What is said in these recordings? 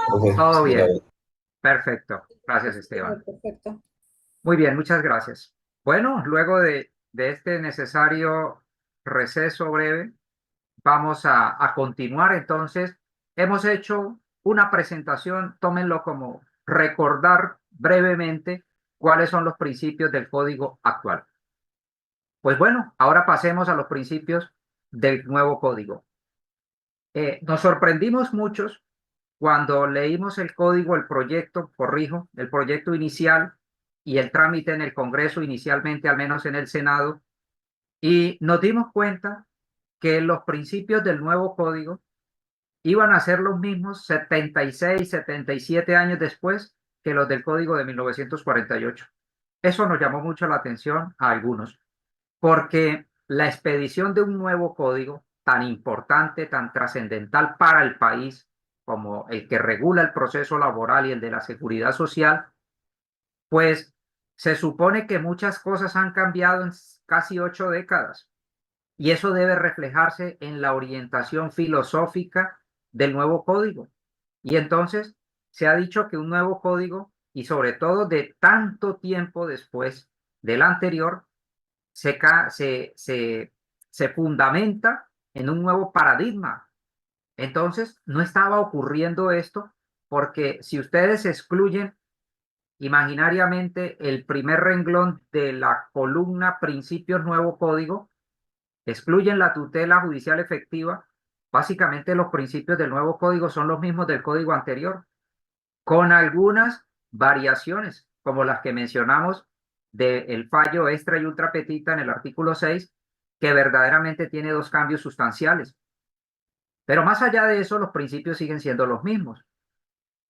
Profe, Todo señora. bien. Perfecto. Gracias, Esteban. Perfecto. Muy bien, muchas gracias. Bueno, luego de este necesario receso breve, vamos a continuar. Entonces, hemos hecho una presentación, tómenlo como recordar brevemente cuáles son los principios del código actual. Pues bueno, ahora pasemos a los principios del nuevo código. Nos sorprendimos muchos cuando leímos el código, el proyecto, corrijo, el proyecto inicial y el trámite en el Congreso inicialmente, al menos en el Senado, y nos dimos cuenta que los principios del nuevo código iban a ser los mismos 76, 77 años después que los del código de 1948. Eso nos llamó mucho la atención a algunos, porque la expedición de un nuevo código tan importante, tan trascendental para el país, como el que regula el proceso laboral y el de la seguridad social, pues se supone que muchas cosas han cambiado en casi 8 décadas y eso debe reflejarse en la orientación filosófica del nuevo código. Y entonces se ha dicho que un nuevo código, y sobre todo de tanto tiempo después del anterior, se fundamenta en un nuevo paradigma. Entonces, no estaba ocurriendo esto porque si ustedes excluyen imaginariamente el primer renglón de la columna Principios Nuevo Código, excluyen la tutela judicial efectiva, básicamente los principios del nuevo código son los mismos del código anterior, con algunas variaciones, como las que mencionamos del fallo extra y ultra petita en el artículo 6, que verdaderamente tiene dos cambios sustanciales. Pero más allá de eso, los principios siguen siendo los mismos.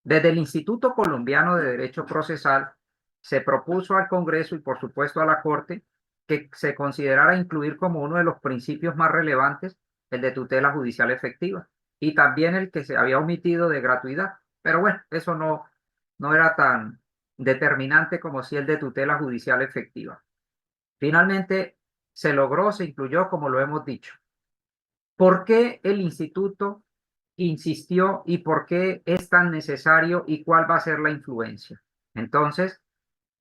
Desde el Instituto Colombiano de Derecho Procesal se propuso al Congreso y por supuesto a la Corte que se considerara incluir como uno de los principios más relevantes el de tutela judicial efectiva y también el que se había omitido de gratuidad. Pero bueno, eso no era tan determinante como si el de tutela judicial efectiva. Finalmente se logró, se incluyó como lo hemos dicho. ¿Por qué el instituto insistió y por qué es tan necesario y cuál va a ser la influencia? Entonces,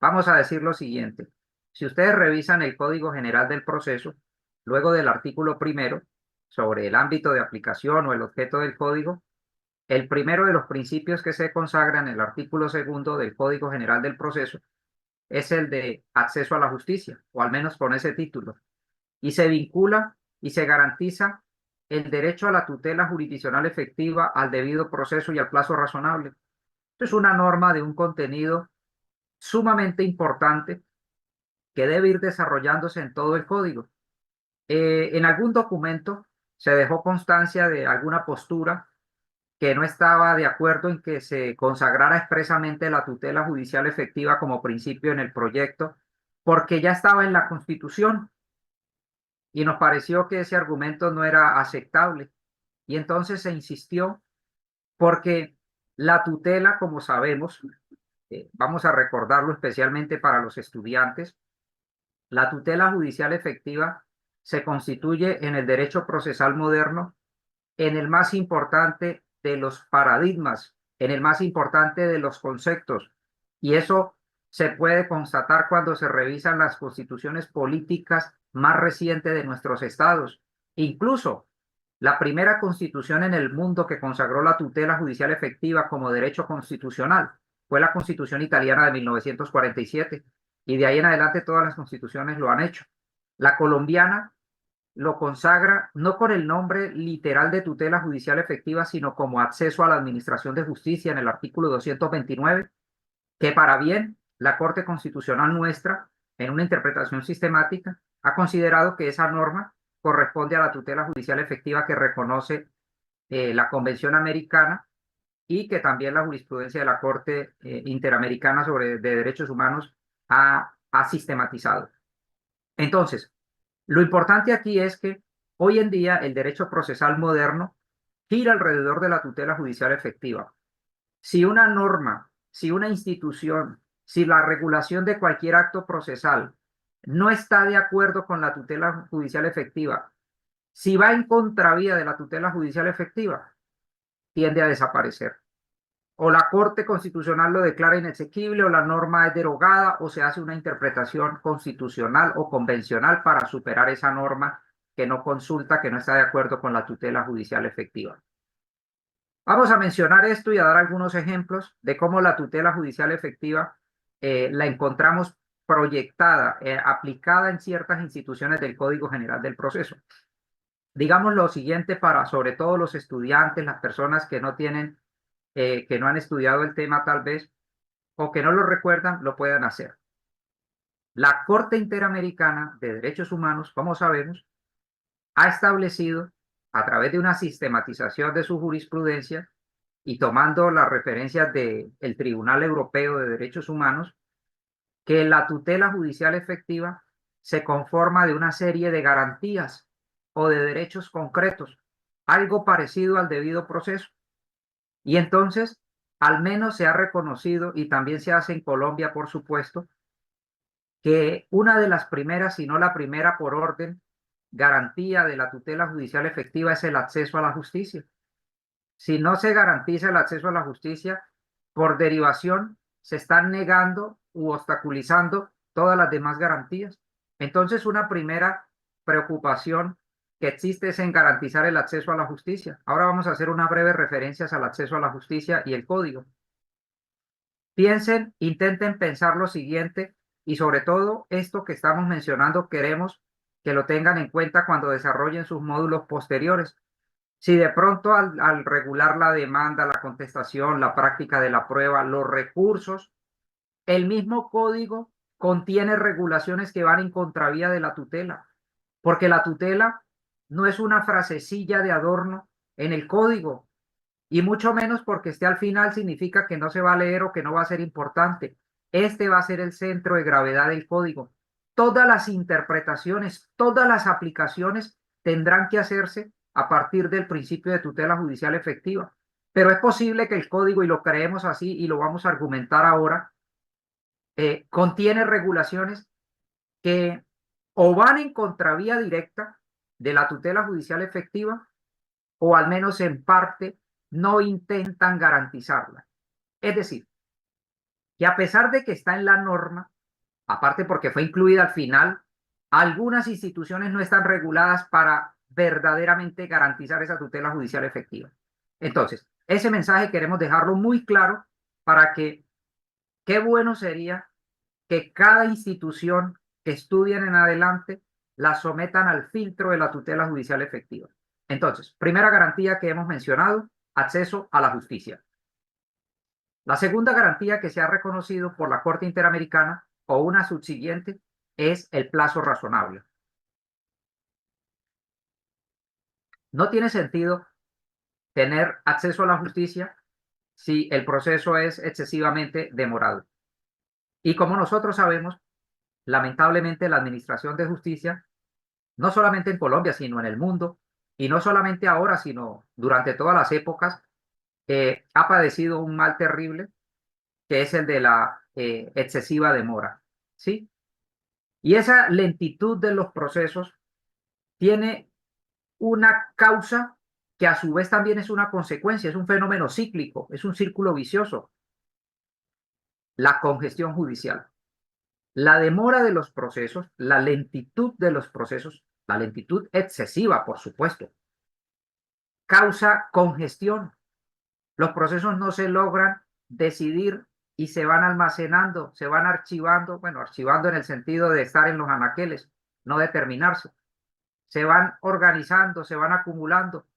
vamos a decir lo siguiente. Si ustedes revisan el Código General del Proceso, luego del artículo primero, sobre el ámbito de aplicación o el objeto del código, el primero de los principios que se consagran en el artículo segundo del Código General del Proceso es el de acceso a la justicia, o al menos con ese título, y se vincula y se garantiza el derecho a la tutela jurisdiccional efectiva, al debido proceso y al plazo razonable. Esto es una norma de un contenido sumamente importante que debe ir desarrollándose en todo el código. En algún documento se dejó constancia de alguna postura que no estaba de acuerdo en que se consagrara expresamente la tutela judicial efectiva como principio en el proyecto, porque ya estaba en la Constitución y nos pareció que ese argumento no era aceptable. Y entonces se insistió porque la tutela, como sabemos, vamos a recordarlo especialmente para los estudiantes, la tutela judicial efectiva se constituye en el derecho procesal moderno en el más importante de los paradigmas, en el más importante de los conceptos. Y eso se puede constatar cuando se revisan las constituciones políticas más recientes de nuestros estados. Incluso la primera constitución en el mundo que consagró la tutela judicial efectiva como derecho constitucional fue la Constitución italiana de 1947 y de ahí en adelante todas las constituciones lo han hecho. La colombiana lo consagra no con el nombre literal de tutela judicial efectiva, sino como acceso a la administración de justicia en el artículo 229, que para bien la Corte Constitucional nuestra, en una interpretación sistemática, ha considerado que esa norma corresponde a la tutela judicial efectiva que reconoce la Convención Americana y que también la jurisprudencia de la Corte Interamericana de Derechos Humanos ha sistematizado. Entonces, lo importante aquí es que hoy en día el derecho procesal moderno gira alrededor de la tutela judicial efectiva. Si una norma, si una institución, si la regulación de cualquier acto procesal no está de acuerdo con la tutela judicial efectiva, si va en contravía de la tutela judicial efectiva, tiende a desaparecer. o la Corte Constitucional lo declara inexequible, o la norma es derogada, o se hace una interpretación constitucional o convencional para superar esa norma que no consulta, que no está de acuerdo con la tutela judicial efectiva. Vamos a mencionar esto y a dar algunos ejemplos de cómo la tutela judicial efectiva la encontramos proyectada, aplicada en ciertas instituciones del Código General del Proceso. Digamos lo siguiente para sobre todo los estudiantes, las personas que no tienen, que no han estudiado el tema tal vez, o que no lo recuerdan, lo puedan hacer. La Corte Interamericana de Derechos Humanos, como sabemos, ha establecido, a través de una sistematización de su jurisprudencia y tomando las referencias del Tribunal Europeo de Derechos Humanos, que la tutela judicial efectiva se conforma de una serie de garantías o de derechos concretos, algo parecido al debido proceso. Y entonces, al menos se ha reconocido, y también se hace en Colombia, por supuesto, que una de las primeras, si no la primera por orden, garantía de la tutela judicial efectiva es el acceso a la justicia. Si no se garantiza el acceso a la justicia, por derivación, se están negando u obstaculizando todas las demás garantías. Entonces, una primera preocupación que existe es en garantizar el acceso a la justicia. Ahora vamos a hacer unas breves referencias al acceso a la justicia y el código. Piensen, intenten pensar lo siguiente y sobre todo esto que estamos mencionando queremos que lo tengan en cuenta cuando desarrollen sus módulos posteriores. Si de pronto al regular la demanda, la contestación, la práctica de la prueba, los recursos, el mismo código contiene regulaciones que van en contravía de la tutela, porque la tutela no es una frasecilla de adorno en el código, y mucho menos porque esté al final significa que no se va a leer o que no va a ser importante. Este va a ser el centro de gravedad del código. Todas las interpretaciones, todas las aplicaciones tendrán que hacerse a partir del principio de tutela judicial efectiva. Pero es posible que el código, y lo creemos así y lo vamos a argumentar ahora, contiene regulaciones que o van en contravía directa de la tutela judicial efectiva o al menos en parte no intentan garantizarla. Es decir, que a pesar de que está en la norma, aparte porque fue incluida al final, algunas instituciones no están reguladas para verdaderamente garantizar esa tutela judicial efectiva. Entonces, ese mensaje queremos dejarlo muy claro para que qué bueno sería que cada institución que estudien en adelante la sometan al filtro de la tutela judicial efectiva. Entonces, primera garantía que hemos mencionado, acceso a la justicia. La segunda garantía que se ha reconocido por la Corte Interamericana o una subsiguiente es el plazo razonable. No tiene sentido tener acceso a la justicia si el proceso es excesivamente demorado. Y como nosotros sabemos, lamentablemente la Administración de Justicia, no solamente en Colombia, sino en el mundo, y no solamente ahora, sino durante todas las épocas, ha padecido un mal terrible, que es el de la excesiva demora, ¿sí? Y esa lentitud de los procesos tiene una causa que a su vez también es una consecuencia, es un fenómeno cíclico, es un círculo vicioso, la congestión judicial. La demora de los procesos, la lentitud de los procesos, la lentitud excesiva, por supuesto, causa congestión. Los procesos no se logran decidir y se van almacenando, se van archivando, bueno, archivando en el sentido de estar en los anaqueles, no de terminarse. Se van organizando, se van acumulando.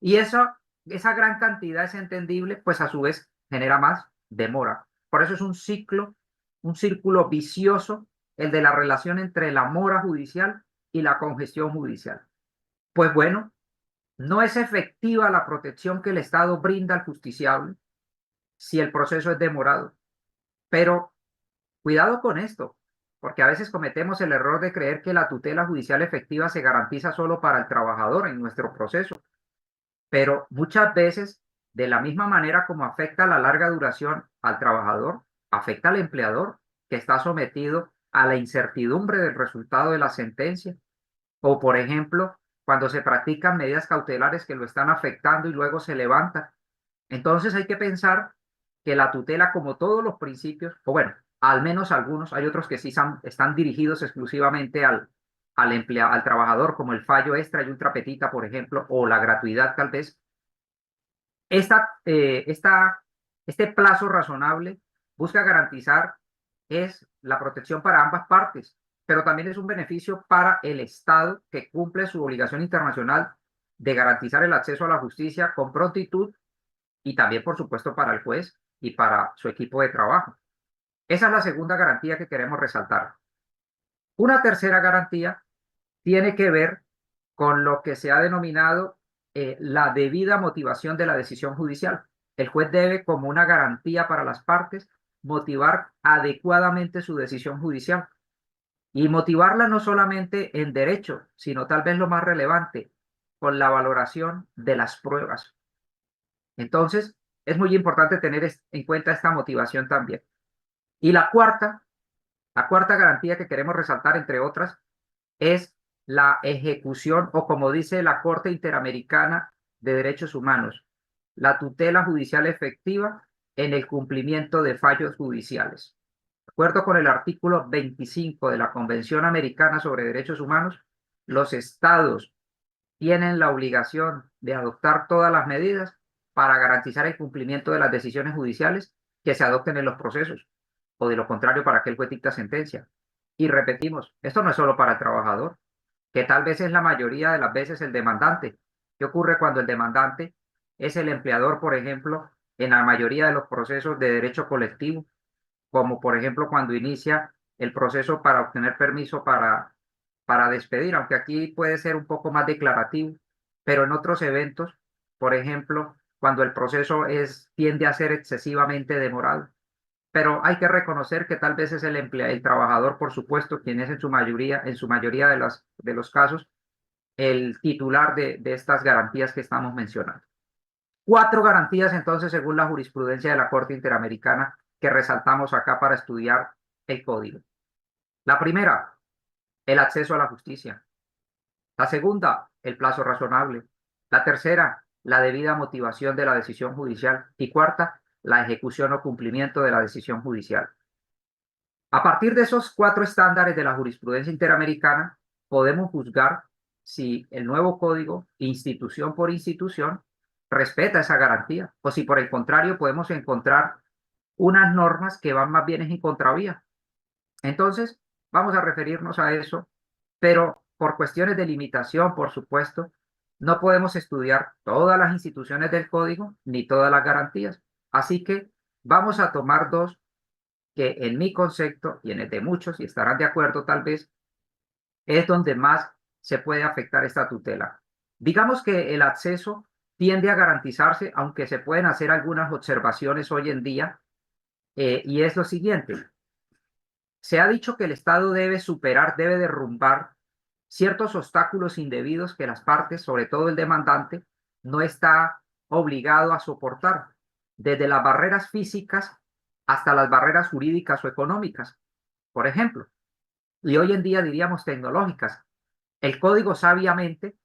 Y esa gran cantidad es entendible, pues a su vez genera más demora. Por eso es un círculo vicioso, el de la relación entre la mora judicial y la congestión judicial. Pues bueno, no es efectiva la protección que el Estado brinda al justiciable si el proceso es demorado. Pero cuidado con esto, porque a veces cometemos el error de creer que la tutela judicial efectiva se garantiza solo para el trabajador en nuestro proceso. Pero muchas veces, de la misma manera como afecta la larga duración al trabajador, afecta al empleador que está sometido a la incertidumbre del resultado de la sentencia. O, por ejemplo, cuando se practican medidas cautelares que lo están afectando y luego se levantan. Entonces hay que pensar que la tutela, como todos los principios, o bueno, al menos algunos, hay otros que sí están dirigidos exclusivamente al trabajador, como el fallo extra y ultra petita, por ejemplo, o la gratuidad tal vez. Esta, eh, esta, este plazo razonable busca garantizar es la protección para ambas partes, pero también es un beneficio para el Estado que cumple su obligación internacional de garantizar el acceso a la justicia con prontitud y también, por supuesto, para el juez y para su equipo de trabajo. Esa es la segunda garantía que queremos resaltar. Una tercera garantía tiene que ver con lo que se ha denominado la debida motivación de la decisión judicial. El juez debe, como una garantía para las partes, motivar adecuadamente su decisión judicial y motivarla no solamente en derecho, sino tal vez lo más relevante, con la valoración de las pruebas. Entonces, es muy importante tener en cuenta esta motivación también. Y la cuarta garantía que queremos resaltar, entre otras, es la ejecución, o como dice la Corte Interamericana de Derechos Humanos, la tutela judicial efectiva en el cumplimiento de fallos judiciales. De acuerdo con el artículo 25 de la Convención Americana sobre Derechos Humanos, los estados tienen la obligación de adoptar todas las medidas para garantizar el cumplimiento de las decisiones judiciales que se adopten en los procesos, o de lo contrario, para que el juez dicta sentencia. Y repetimos, esto no es solo para el trabajador, que tal vez es la mayoría de las veces el demandante. ¿Qué ocurre cuando el demandante es el empleador, por ejemplo, en la mayoría de los procesos de derecho colectivo, como por ejemplo cuando inicia el proceso para obtener permiso para despedir, aunque aquí puede ser un poco más declarativo, pero en otros eventos, por ejemplo, cuando el proceso tiende a ser excesivamente demorado? Pero hay que reconocer que tal vez es el trabajador, por supuesto, quien es en su mayoría de los casos, el titular de estas garantías que estamos mencionando. Cuatro garantías, entonces, según la jurisprudencia de la Corte Interamericana, que resaltamos acá para estudiar el código. La primera, el acceso a la justicia. La segunda, el plazo razonable. La tercera, la debida motivación de la decisión judicial. Y cuarta, la ejecución o cumplimiento de la decisión judicial. A partir de esos cuatro estándares de la jurisprudencia interamericana, podemos juzgar si el nuevo código, institución por institución, respeta esa garantía, o si por el contrario podemos encontrar unas normas que van más bien en contravía. Entonces, vamos a referirnos a eso, pero por cuestiones de limitación, por supuesto, no podemos estudiar todas las instituciones del código ni todas las garantías. Así que vamos a tomar dos que en mi concepto y en el de muchos, y estarán de acuerdo tal vez, es donde más se puede afectar esta tutela. Digamos que el acceso tiende a garantizarse, aunque se pueden hacer algunas observaciones hoy en día, y es lo siguiente. Se ha dicho que el Estado debe derrumbar ciertos obstáculos indebidos que las partes, sobre todo el demandante, no está obligado a soportar, desde las barreras físicas hasta las barreras jurídicas o económicas, por ejemplo, y hoy en día diríamos tecnológicas. El código sabiamente,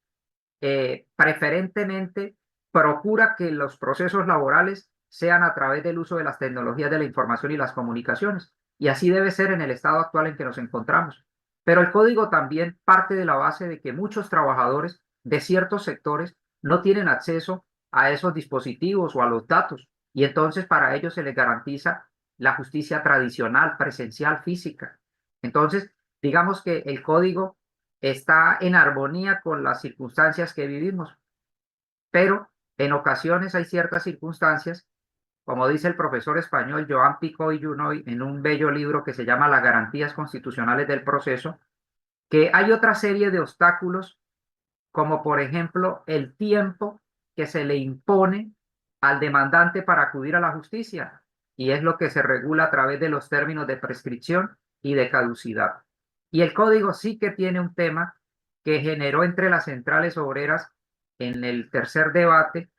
preferentemente, procura que los procesos laborales sean a través del uso de las tecnologías de la información y las comunicaciones. Y así debe ser en el estado actual en que nos encontramos. Pero el código también parte de la base de que muchos trabajadores de ciertos sectores no tienen acceso a esos dispositivos o a los datos. Y entonces para ellos se les garantiza la justicia tradicional, presencial, física. Entonces, digamos que el código está en armonía con las circunstancias que vivimos, pero en ocasiones hay ciertas circunstancias, como dice el profesor español Joan Picó y Junoy en un bello libro que se llama Las garantías constitucionales del proceso, que hay otra serie de obstáculos, como por ejemplo el tiempo que se le impone al demandante para acudir a la justicia, y es lo que se regula a través de los términos de prescripción y de caducidad. Y el código sí que tiene un tema que generó entre las centrales obreras en el tercer debate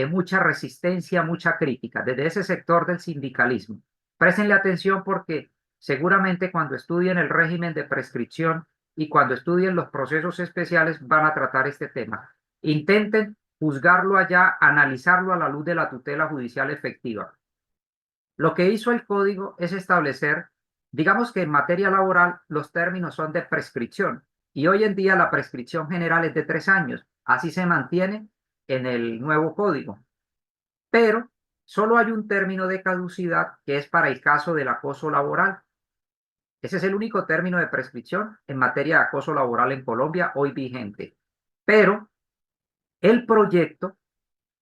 mucha resistencia, mucha crítica desde ese sector del sindicalismo. Préstenle atención porque seguramente cuando estudien el régimen de prescripción y cuando estudien los procesos especiales van a tratar este tema. Intenten juzgarlo allá, analizarlo a la luz de la tutela judicial efectiva. Lo que hizo el código es establecer, digamos que en materia laboral los términos son de prescripción y hoy en día la prescripción general es de 3 años. Así se mantiene en el nuevo código. Pero solo hay un término de caducidad que es para el caso del acoso laboral. Ese es el único término de prescripción en materia de acoso laboral en Colombia hoy vigente. Pero el proyecto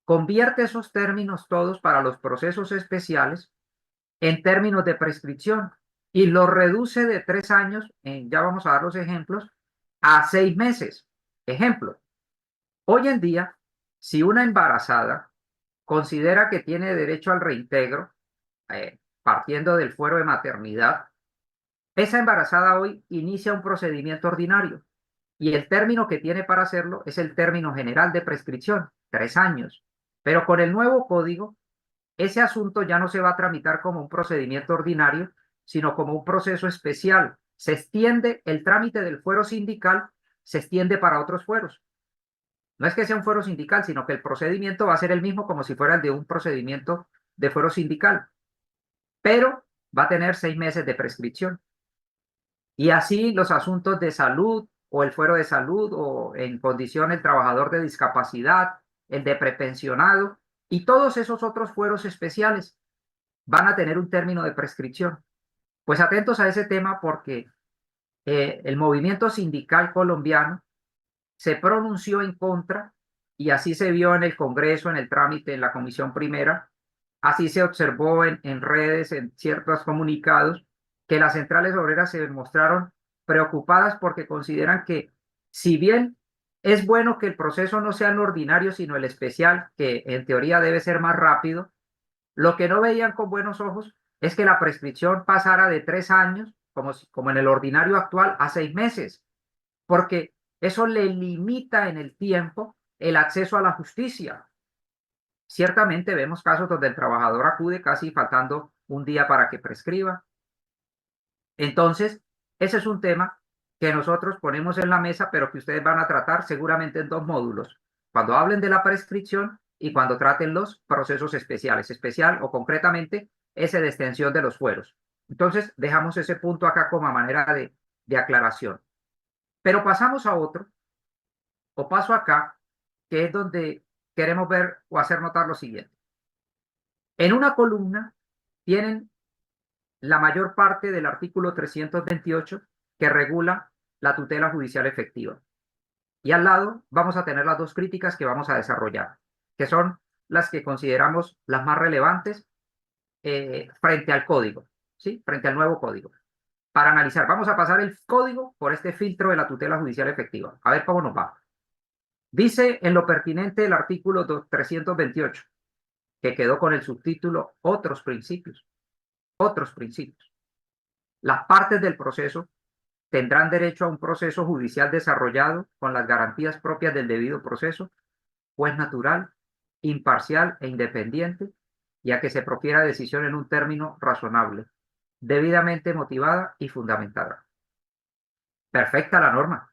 convierte esos términos todos para los procesos especiales en términos de prescripción y lo reduce de 3 años, ya vamos a dar los ejemplos, a 6 meses. Ejemplo, hoy en día, si una embarazada considera que tiene derecho al reintegro, partiendo del fuero de maternidad, esa embarazada hoy inicia un procedimiento ordinario y el término que tiene para hacerlo es el término general de prescripción, 3 años. Pero con el nuevo código, ese asunto ya no se va a tramitar como un procedimiento ordinario, sino como un proceso especial. Se extiende el trámite del fuero sindical, se extiende para otros fueros. No es que sea un fuero sindical, sino que el procedimiento va a ser el mismo como si fuera el de un procedimiento de fuero sindical, pero va a tener 6 meses de prescripción. Y así los asuntos de salud o el fuero de salud o en condición el trabajador de discapacidad, el de prepensionado y todos esos otros fueros especiales van a tener un término de prescripción. Pues atentos a ese tema porque el movimiento sindical colombiano se pronunció en contra y así se vio en el Congreso, en el trámite, en la Comisión Primera, así se observó en redes, en ciertos comunicados, que las centrales obreras se mostraron preocupadas porque consideran que si bien es bueno que el proceso no sea el ordinario, sino el especial, que en teoría debe ser más rápido, lo que no veían con buenos ojos es que la prescripción pasara de 3 años, como en el ordinario actual, a 6 meses, porque eso le limita en el tiempo el acceso a la justicia. Ciertamente vemos casos donde el trabajador acude casi faltando un día para que prescriba. Entonces, ese es un tema que nosotros ponemos en la mesa, pero que ustedes van a tratar seguramente en 2 módulos. Cuando hablen de la prescripción y cuando traten los procesos especiales, especial o concretamente ese de extensión de los fueros. Entonces, dejamos ese punto acá como manera de aclaración. Pero pasamos a otro, o paso acá, que es donde queremos ver o hacer notar lo siguiente. En una columna tienen la mayor parte del artículo 328 que regula la tutela judicial efectiva. Y al lado vamos a tener las dos críticas que vamos a desarrollar, que son las que consideramos las más relevantes frente al código, ¿sí? Frente al nuevo código. Para analizar, vamos a pasar el código por este filtro de la tutela judicial efectiva. A ver cómo nos va. Dice en lo pertinente el artículo 328, que quedó con el subtítulo Otros principios. Otros principios. Las partes del proceso tendrán derecho a un proceso judicial desarrollado con las garantías propias del debido proceso, juez natural, imparcial e independiente, y a que se profiera decisión en un término razonable, debidamente motivada y fundamentada. Perfecta la norma,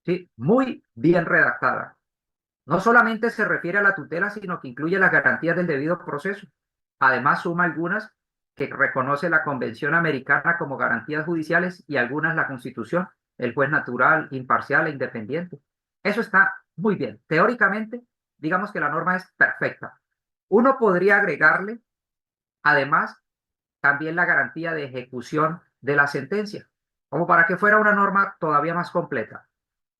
¿sí? Muy bien redactada. No solamente se refiere a la tutela, sino que incluye las garantías del debido proceso. Además, suma algunas que reconoce la Convención Americana como garantías judiciales y algunas la Constitución, el juez natural, imparcial e independiente. Eso está muy bien. Teóricamente, digamos que la norma es perfecta. Uno podría agregarle, además, también la garantía de ejecución de la sentencia, como para que fuera una norma todavía más completa.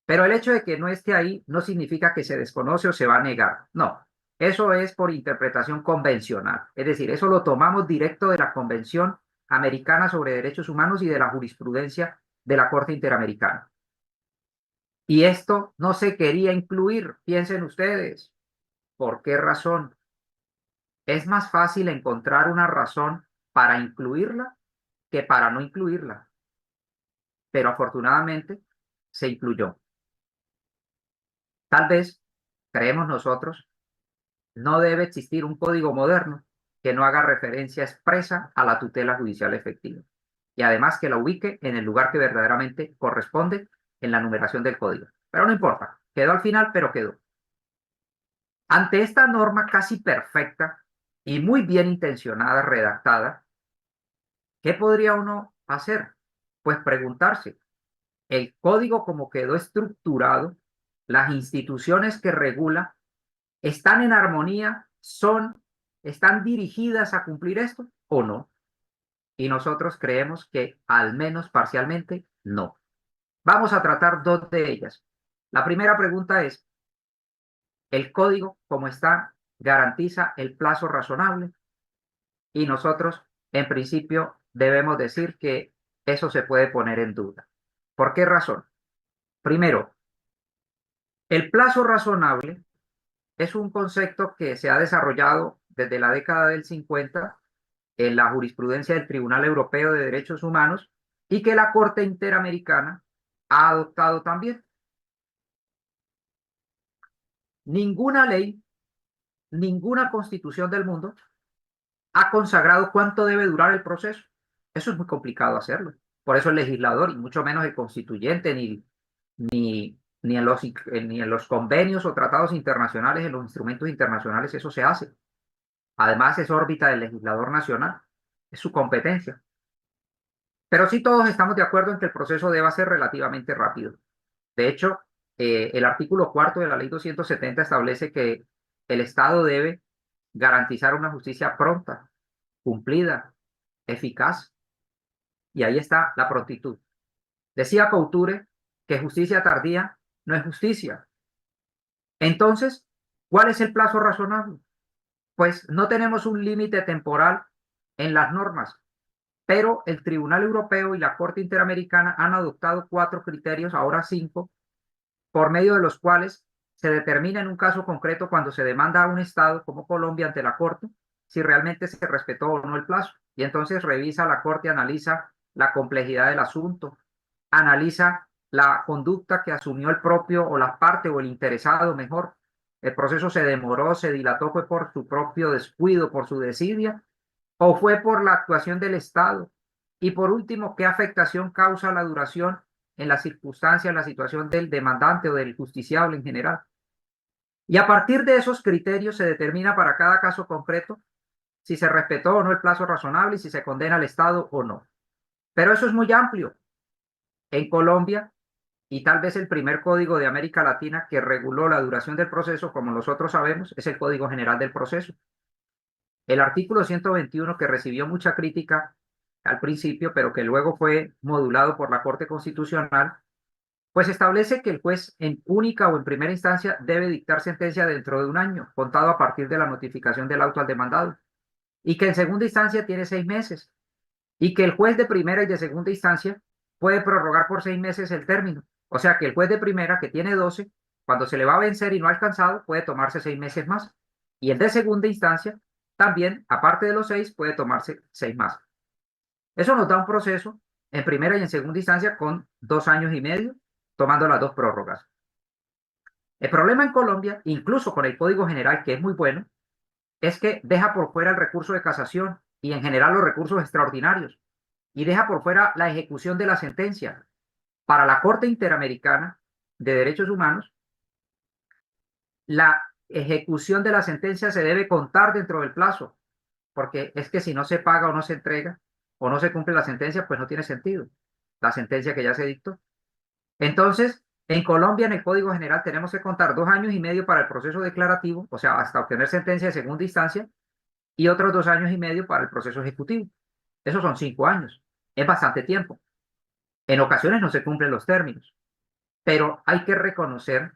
Pero el hecho de que no esté ahí no significa que se desconoce o se va a negar. No, eso es por interpretación convencional. Es decir, eso lo tomamos directo de la Convención Americana sobre Derechos Humanos y de la jurisprudencia de la Corte Interamericana. Y esto no se quería incluir, piensen ustedes. ¿Por qué razón? Es más fácil encontrar una razón para incluirla que para no incluirla. Pero afortunadamente se incluyó. Tal vez, creemos nosotros, no debe existir un código moderno que no haga referencia expresa a la tutela judicial efectiva y además que la ubique en el lugar que verdaderamente corresponde en la numeración del código. Pero no importa, quedó al final, pero quedó. Ante esta norma casi perfecta y muy bien intencionada, redactada, ¿qué podría uno hacer? Pues preguntarse, el código como quedó estructurado, las instituciones que regula, ¿están en armonía? ¿Están dirigidas a cumplir esto o no? Y nosotros creemos que al menos parcialmente no. Vamos a tratar dos de ellas. La primera pregunta es, ¿el código como está garantiza el plazo razonable? Y nosotros, en principio, debemos decir que eso se puede poner en duda. ¿Por qué razón? Primero, el plazo razonable es un concepto que se ha desarrollado desde la década del 50 en la jurisprudencia del Tribunal Europeo de Derechos Humanos y que la Corte Interamericana ha adoptado también. Ninguna ley, ninguna constitución del mundo ha consagrado cuánto debe durar el proceso. Eso es muy complicado hacerlo. Por eso el legislador, y mucho menos el constituyente, ni en los convenios o tratados internacionales, en los instrumentos internacionales, eso se hace. Además, es órbita del legislador nacional, es su competencia. Pero sí todos estamos de acuerdo en que el proceso deba ser relativamente rápido. De hecho, el artículo cuarto de la ley 270 establece que el Estado debe garantizar una justicia pronta, cumplida, eficaz, y ahí está la prontitud. Decía Couture que justicia tardía no es justicia. Entonces, ¿cuál es el plazo razonable? Pues no tenemos un límite temporal en las normas, pero el Tribunal Europeo y la Corte Interamericana han adoptado 4 criterios, ahora 5, por medio de los cuales se determina en un caso concreto cuando se demanda a un Estado como Colombia ante la Corte si realmente se respetó o no el plazo. Y entonces revisa la Corte, analiza la complejidad del asunto, analiza la conducta que asumió el propio o la parte o el interesado mejor. El proceso se demoró, se dilató, fue por su propio descuido, por su desidia, o fue por la actuación del Estado. Y por último, ¿qué afectación causa la duración en la circunstancia, en la situación del demandante o del justiciable en general? Y a partir de esos criterios se determina para cada caso concreto si se respetó o no el plazo razonable y si se condena al Estado o no. Pero eso es muy amplio. En Colombia, y tal vez el primer código de América Latina que reguló la duración del proceso, como nosotros sabemos, es el Código General del Proceso. El artículo 121, que recibió mucha crítica al principio, pero que luego fue modulado por la Corte Constitucional, pues establece que el juez en única o en primera instancia debe dictar sentencia dentro de un año, contado a partir de la notificación del auto al demandado, y que en segunda instancia tiene 6 meses, y que el juez de primera y de segunda instancia puede prorrogar por 6 meses el término. O sea que el juez de primera, que tiene 12, cuando se le va a vencer y no ha alcanzado, puede tomarse 6 meses más. Y el de segunda instancia, también, aparte de los 6, puede tomarse 6 más. Eso nos da un proceso en primera y en segunda instancia con 2 años y medio, tomando las 2 prórrogas. El problema en Colombia, incluso con el Código General, que es muy bueno, es que deja por fuera el recurso de casación y en general los recursos extraordinarios y deja por fuera la ejecución de la sentencia. Para la Corte Interamericana de Derechos Humanos, la ejecución de la sentencia se debe contar dentro del plazo, porque es que si no se paga o no se entrega o no se cumple la sentencia, pues no tiene sentido la sentencia que ya se dictó. Entonces, en Colombia, en el Código General, tenemos que contar 2 años y medio para el proceso declarativo, o sea, hasta obtener sentencia de segunda instancia, y otros 2 años y medio para el proceso ejecutivo. Esos son 5 años. Es bastante tiempo. En ocasiones no se cumplen los términos, pero hay que reconocer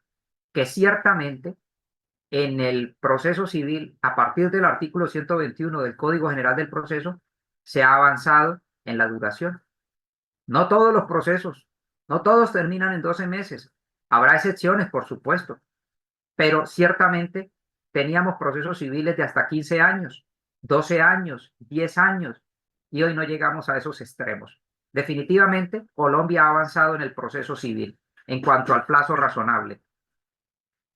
que ciertamente en el proceso civil, a partir del artículo 121 del Código General del Proceso, se ha avanzado en la duración. No todos los procesos, no todos terminan en 12 meses. Habrá excepciones, por supuesto, pero ciertamente teníamos procesos civiles de hasta 15 años, 12 años, 10 años, y hoy no llegamos a esos extremos. Definitivamente, Colombia ha avanzado en el proceso civil en cuanto al plazo razonable.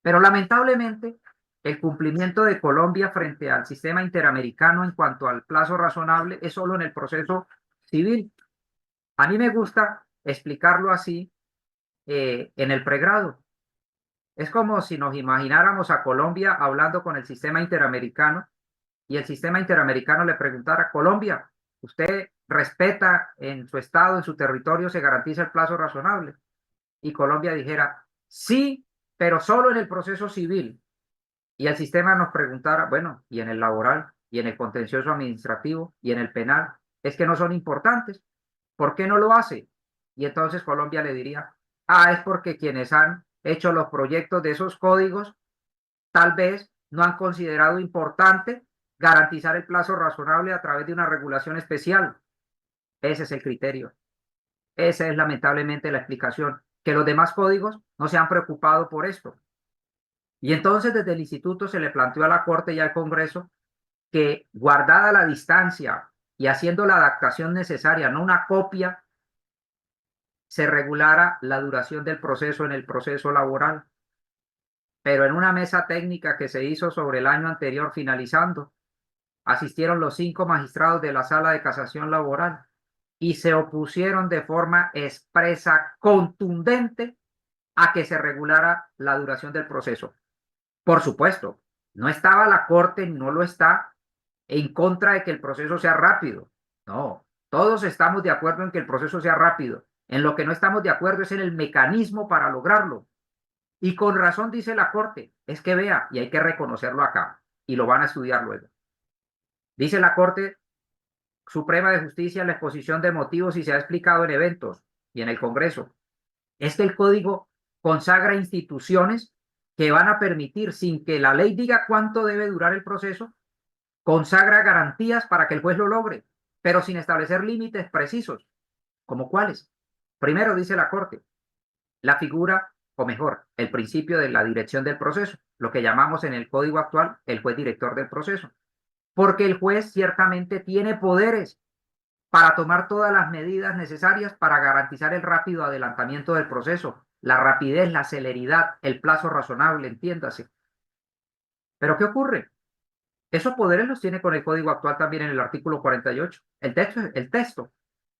Pero lamentablemente, el cumplimiento de Colombia frente al sistema interamericano en cuanto al plazo razonable es solo en el proceso civil. A mí me gusta explicarlo así en el pregrado. Es como si nos imagináramos a Colombia hablando con el sistema interamericano y el sistema interamericano le preguntara: Colombia, ¿usted respeta en su estado, en su territorio, se garantiza el plazo razonable? Y Colombia dijera: sí, pero solo en el proceso civil. Y el sistema nos preguntara: bueno, ¿y en el laboral, y en el contencioso administrativo, y en el penal? ¿Es que no son importantes? ¿Por qué no lo hace? Y entonces Colombia le diría: ah, es porque quienes han hecho los proyectos de esos códigos tal vez no han considerado importante garantizar el plazo razonable a través de una regulación especial. Ese es el criterio. Esa es lamentablemente la explicación, que los demás códigos no se han preocupado por esto. Y entonces desde el instituto se le planteó a la Corte y al Congreso que, guardada la distancia y haciendo la adaptación necesaria, no una copia, se regulara la duración del proceso en el proceso laboral. Pero en una mesa técnica que se hizo sobre el año anterior finalizando, asistieron los 5 magistrados de la Sala de Casación Laboral y se opusieron de forma expresa, contundente, a que se regulara la duración del proceso. Por supuesto, no estaba la Corte, no lo está, en contra de que el proceso sea rápido. No, todos estamos de acuerdo en que el proceso sea rápido. En lo que no estamos de acuerdo es en el mecanismo para lograrlo. Y con razón dice la Corte, es que vea, y hay que reconocerlo acá, y lo van a estudiar luego. Dice la Corte Suprema de Justicia en la exposición de motivos y se ha explicado en eventos y en el Congreso, es que el código consagra instituciones que van a permitir, sin que la ley diga cuánto debe durar el proceso, consagra garantías para que el juez lo logre, pero sin establecer límites precisos. ¿Como cuáles? Primero, dice la Corte, la figura, o mejor, el principio de la dirección del proceso, lo que llamamos en el código actual el juez director del proceso, porque el juez ciertamente tiene poderes para tomar todas las medidas necesarias para garantizar el rápido adelantamiento del proceso, la rapidez, la celeridad, el plazo razonable, entiéndase. Pero ¿qué ocurre? Esos poderes los tiene con el código actual también en el artículo 48. El texto,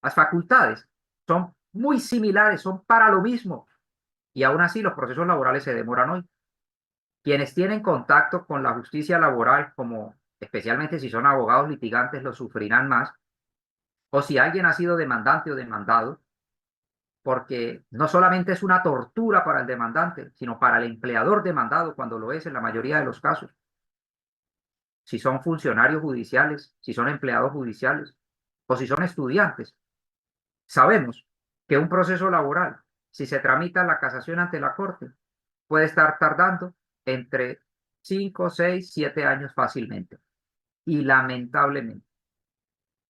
las facultades son muy similares, son para lo mismo. Y aún así los procesos laborales se demoran hoy. Quienes tienen contacto con la justicia laboral, como especialmente si son abogados litigantes, lo sufrirán más. O si alguien ha sido demandante o demandado, porque no solamente es una tortura para el demandante, sino para el empleador demandado cuando lo es en la mayoría de los casos. Si son funcionarios judiciales, si son empleados judiciales o si son estudiantes, sabemos que un proceso laboral, si se tramita la casación ante la Corte, puede estar tardando entre 5, 6, 7 años fácilmente. Y lamentablemente.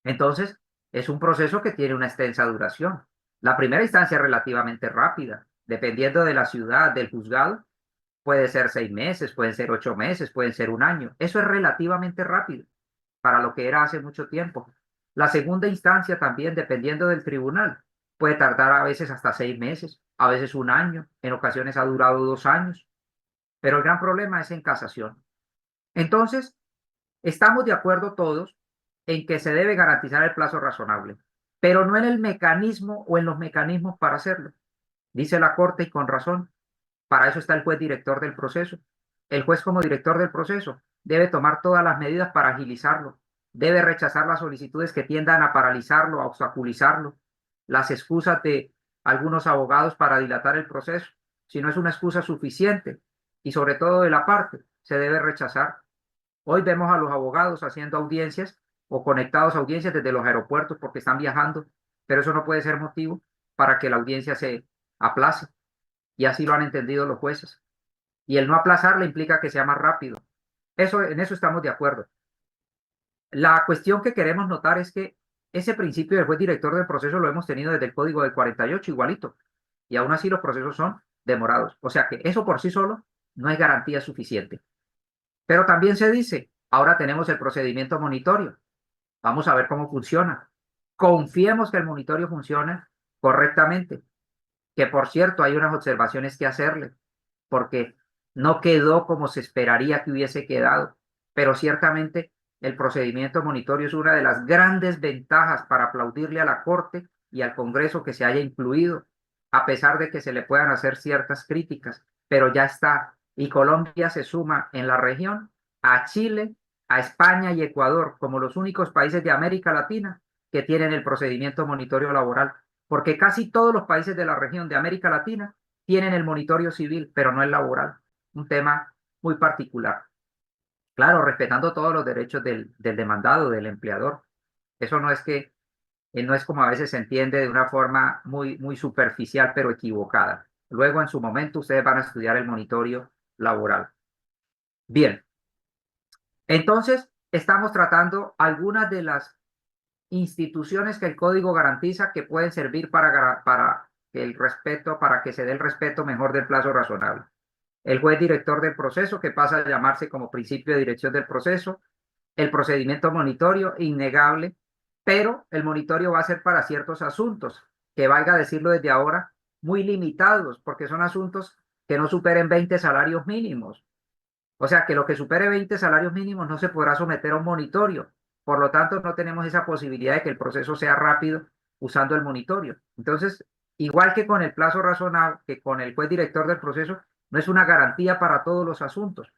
Entonces, es un proceso que tiene una extensa duración. La primera instancia es relativamente rápida, dependiendo de la ciudad, del juzgado, puede ser 6 meses, pueden ser 8 meses, pueden ser un año. Eso es relativamente rápido para lo que era hace mucho tiempo. La segunda instancia también, dependiendo del tribunal, puede tardar a veces hasta 6 meses, a veces un año, en ocasiones ha durado 2 años, pero el gran problema es en casación. Entonces, estamos de acuerdo todos en que se debe garantizar el plazo razonable, pero no en el mecanismo o en los mecanismos para hacerlo. Dice la Corte, y con razón, para eso está el juez director del proceso. El juez, como director del proceso, debe tomar todas las medidas para agilizarlo, debe rechazar las solicitudes que tiendan a paralizarlo, a obstaculizarlo, las excusas de algunos abogados para dilatar el proceso. Si no es una excusa suficiente, y sobre todo de la parte, se debe rechazar. Hoy vemos a los abogados haciendo audiencias o conectados a audiencias desde los aeropuertos porque están viajando, pero eso no puede ser motivo para que la audiencia se aplace. Y así lo han entendido los jueces. Y el no aplazarla implica que sea más rápido. En eso estamos de acuerdo. La cuestión que queremos notar es que ese principio del juez director del proceso lo hemos tenido desde el Código del 48 igualito. Y aún así los procesos son demorados. O sea que eso por sí solo no es garantía suficiente. Pero también se dice, ahora tenemos el procedimiento monitorio. Vamos a ver cómo funciona. Confiemos que el monitorio funcione correctamente. Que por cierto, hay unas observaciones que hacerle, porque no quedó como se esperaría que hubiese quedado. Pero ciertamente el procedimiento monitorio es una de las grandes ventajas para aplaudirle a la Corte y al Congreso que se haya incluido, a pesar de que se le puedan hacer ciertas críticas. pero ya está. Y Colombia se suma en la región a Chile, a España y Ecuador como los únicos países de América Latina que tienen el procedimiento monitorio laboral, porque casi todos los países de la región de América Latina tienen el monitorio civil, pero no el laboral. Un tema muy particular. Claro, respetando todos los derechos del demandado, del empleador. Eso no es que, no es como a veces se entiende de una forma muy superficial, pero equivocada. Luego, en su momento, ustedes van a estudiar el monitorio laboral. Bien, entonces estamos tratando algunas de las instituciones que el código garantiza que pueden servir para que el respeto, para que se dé el respeto mejor del plazo razonable. El juez director del proceso, que pasa a llamarse como principio de dirección del proceso, el procedimiento monitorio, innegable, pero el monitorio va a ser para ciertos asuntos, que valga decirlo desde ahora, muy limitados, porque son asuntos que no superen 20 salarios mínimos. O sea, que lo que supere 20 salarios mínimos no se podrá someter a un monitorio. Por lo tanto, no tenemos esa posibilidad de que el proceso sea rápido usando el monitorio. Entonces, igual que con el plazo razonable, que con el juez director del proceso, no es una garantía para todos los asuntos.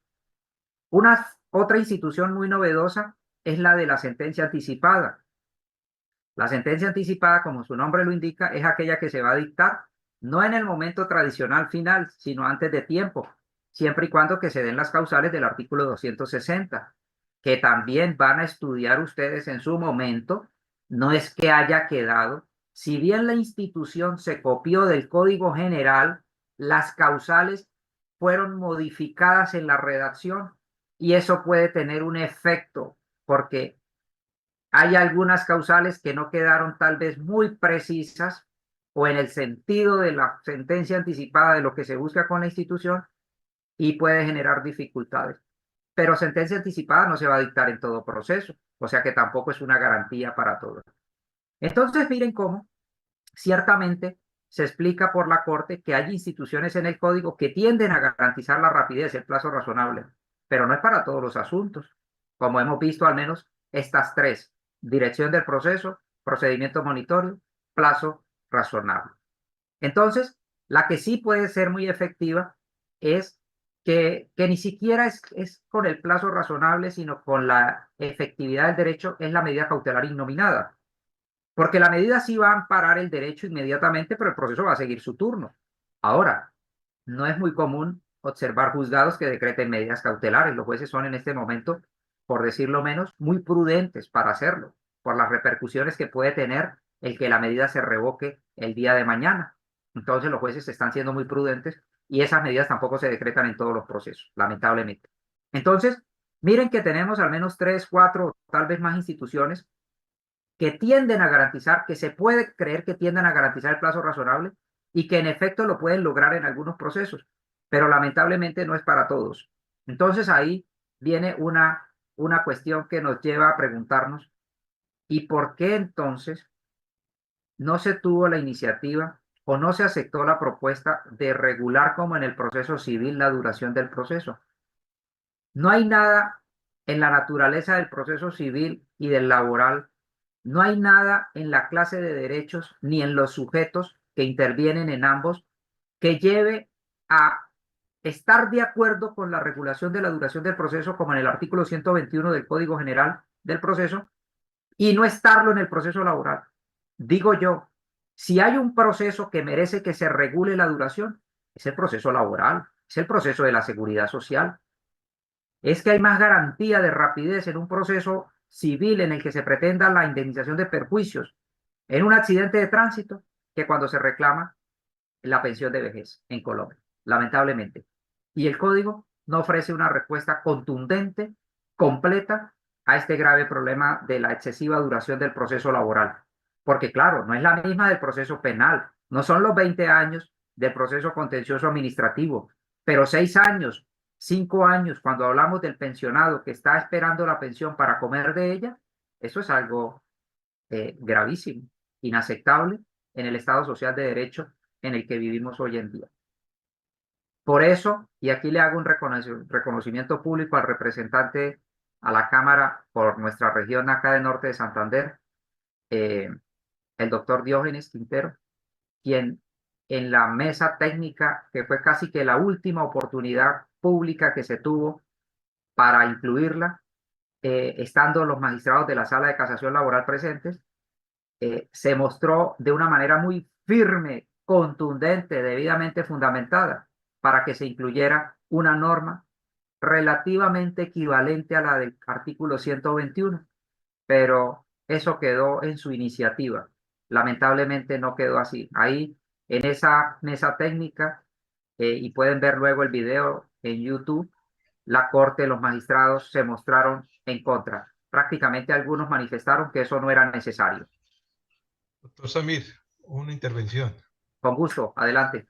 Otra institución muy novedosa es la de la sentencia anticipada. La sentencia anticipada, como su nombre lo indica, es aquella que se va a dictar no en el momento tradicional final, sino antes de tiempo, siempre y cuando que se den las causales del artículo 260, que también van a estudiar ustedes en su momento. No es que haya quedado, si bien la institución se copió del Código General, las causales fueron modificadas en la redacción y eso puede tener un efecto porque hay algunas causales que no quedaron tal vez muy precisas o en el sentido de la sentencia anticipada de lo que se busca con la institución y puede generar dificultades. Pero sentencia anticipada no se va a dictar en todo proceso, o sea que tampoco es una garantía para todo. Entonces, miren cómo ciertamente se explica por la Corte que hay instituciones en el código que tienden a garantizar la rapidez, el plazo razonable, pero no es para todos los asuntos. Como hemos visto, al menos estas tres: dirección del proceso, procedimiento monitorio, plazo razonable. Entonces, la que sí puede ser muy efectiva es que ni siquiera es con el plazo razonable, sino con la efectividad del derecho, es la medida cautelar innominada. Porque la medida sí va a amparar el derecho inmediatamente, pero el proceso va a seguir su turno. Ahora, no es muy común observar juzgados que decreten medidas cautelares. Los jueces son en este momento, por decirlo menos, muy prudentes para hacerlo, por las repercusiones que puede tener el que la medida se revoque el día de mañana. Entonces los jueces están siendo muy prudentes y esas medidas tampoco se decretan en todos los procesos, lamentablemente. Entonces, miren que tenemos al menos 3, 4, tal vez más instituciones que tienden a garantizar, que se puede creer que tienden a garantizar el plazo razonable y que en efecto lo pueden lograr en algunos procesos, pero lamentablemente no es para todos. Entonces ahí viene una cuestión que nos lleva a preguntarnos, ¿y por qué entonces no se tuvo la iniciativa o no se aceptó la propuesta de regular como en el proceso civil la duración del proceso? No hay nada en la naturaleza del proceso civil y del laboral. No hay nada en la clase de derechos ni en los sujetos que intervienen en ambos que lleve a estar de acuerdo con la regulación de la duración del proceso, como en el artículo 121 del Código General del Proceso, y no estarlo en el proceso laboral. Digo yo, si hay un proceso que merece que se regule la duración, es el proceso laboral, es el proceso de la seguridad social. Es que hay más garantía de rapidez en un proceso civil en el que se pretenda la indemnización de perjuicios en un accidente de tránsito que cuando se reclama la pensión de vejez en Colombia, lamentablemente. Y el código no ofrece una respuesta contundente, completa, a este grave problema de la excesiva duración del proceso laboral. Porque claro, no es la misma del proceso penal, no son los 20 años del proceso contencioso administrativo, pero 6 años, 5 años, cuando hablamos del pensionado que está esperando la pensión para comer de ella, eso es algo gravísimo, inaceptable en el Estado social de derecho en el que vivimos hoy en día. Por eso, y aquí le hago un reconocimiento público al representante a la Cámara por nuestra región acá de Norte de Santander, el doctor Diógenes Quintero, quien en la mesa técnica, que fue casi que la última oportunidad pública que se tuvo para incluirla, estando los magistrados de la Sala de Casación Laboral presentes, se mostró de una manera muy firme, contundente, debidamente fundamentada, para que se incluyera una norma relativamente equivalente a la del artículo 121, pero eso quedó en su iniciativa. Lamentablemente no quedó así. Ahí, en esa mesa técnica, y pueden ver luego el video en YouTube, la Corte, los magistrados se mostraron en contra. Prácticamente algunos manifestaron que eso no era necesario. Doctor Samir, una intervención. Con gusto, adelante.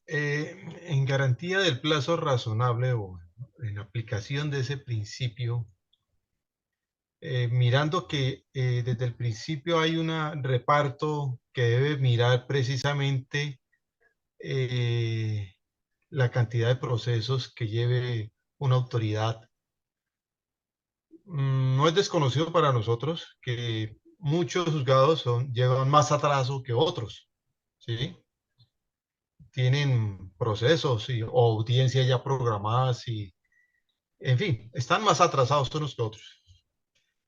En garantía del plazo razonable o en aplicación de ese principio, mirando que desde el principio hay un reparto que debe mirar precisamente la cantidad de procesos que lleve una autoridad. No es desconocido para nosotros que muchos juzgados llevan más atraso que otros, ¿sí? Tienen procesos o audiencias ya programadas y, en fin, están más atrasados unos que otros.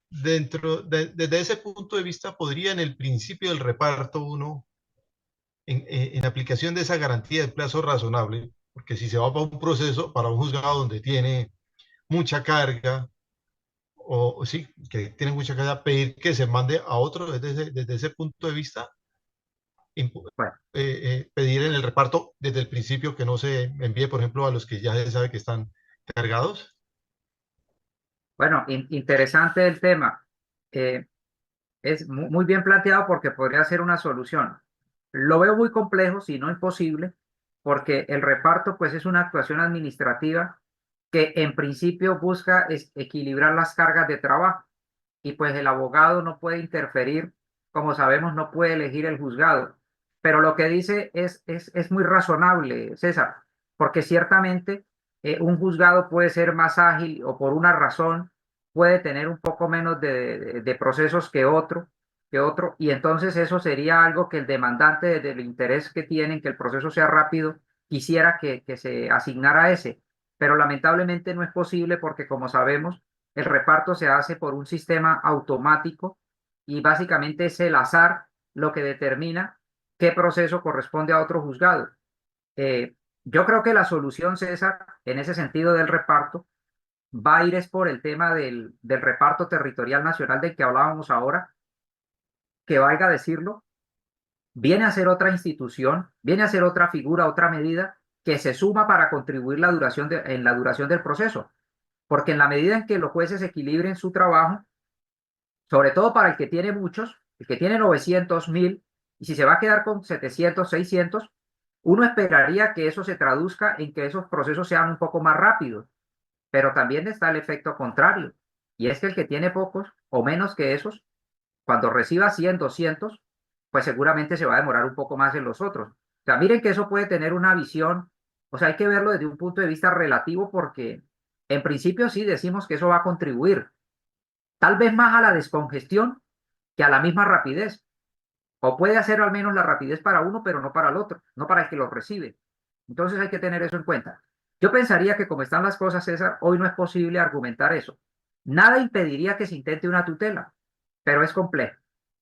Desde ese punto de vista, podría en el principio del reparto uno, en aplicación de esa garantía de plazo razonable, porque si se va para un proceso, para un juzgado donde tiene mucha carga, o sí, que tiene mucha carga, pedir que se mande a otro desde ese punto de vista, Bueno, pedir en el reparto desde el principio que no se envíe, por ejemplo, a los que ya se sabe que están cargados. bueno, interesante el tema. Eh, es muy bien planteado porque podría ser una solución. Lo veo muy complejo, si no imposible, porque el reparto pues es una actuación administrativa que en principio busca equilibrar las cargas de trabajo y pues el abogado no puede interferir, como sabemos, no puede elegir el juzgado. Pero lo que dice es muy razonable, César, porque ciertamente un juzgado puede ser más ágil o por una razón puede tener un poco menos de procesos que otro, y entonces eso sería algo que el demandante, desde el interés que tiene en que el proceso sea rápido, quisiera que se asignara ese, pero lamentablemente no es posible porque, como sabemos, el reparto se hace por un sistema automático y básicamente es el azar lo que determina qué proceso corresponde a otro juzgado. Yo creo que la solución, César, en ese sentido del reparto, va a ir es por el tema del reparto territorial nacional del que hablábamos ahora, que valga decirlo, viene a ser otra institución, viene a ser otra figura, otra medida que se suma para contribuir en la duración del proceso. Porque en la medida en que los jueces equilibren su trabajo, sobre todo para el que tiene muchos, el que tiene 900, 1000, y si se va a quedar con 700, 600, uno esperaría que eso se traduzca en que esos procesos sean un poco más rápidos, pero también está el efecto contrario, y es que el que tiene pocos o menos que esos, cuando reciba 100, 200, pues seguramente se va a demorar un poco más en los otros. O sea, miren que eso puede tener una visión, o sea, hay que verlo desde un punto de vista relativo porque en principio sí decimos que eso va a contribuir, tal vez más a la descongestión que a la misma rapidez. O puede hacer al menos la rapidez para uno, pero no para el otro, no para el que lo recibe. Entonces hay que tener eso en cuenta. Yo pensaría que como están las cosas, César, hoy no es posible argumentar eso. Nada impediría que se intente una tutela, pero es complejo.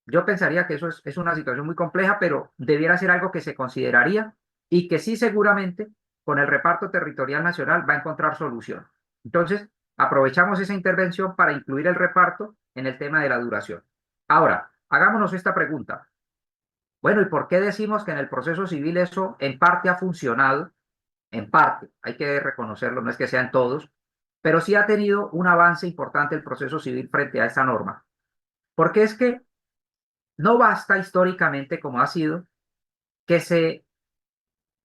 Yo pensaría que eso es una situación muy compleja, pero debiera ser algo que se consideraría y que sí seguramente con el reparto territorial nacional va a encontrar solución. Entonces, aprovechamos esa intervención para incluir el reparto en el tema de la duración. Ahora, hagámonos esta pregunta. Bueno, ¿y por qué decimos que en el proceso civil eso en parte ha funcionado? En parte, hay que reconocerlo, no es que sean todos, pero sí ha tenido un avance importante el proceso civil frente a esta norma. Porque es que no basta históricamente, como ha sido, que se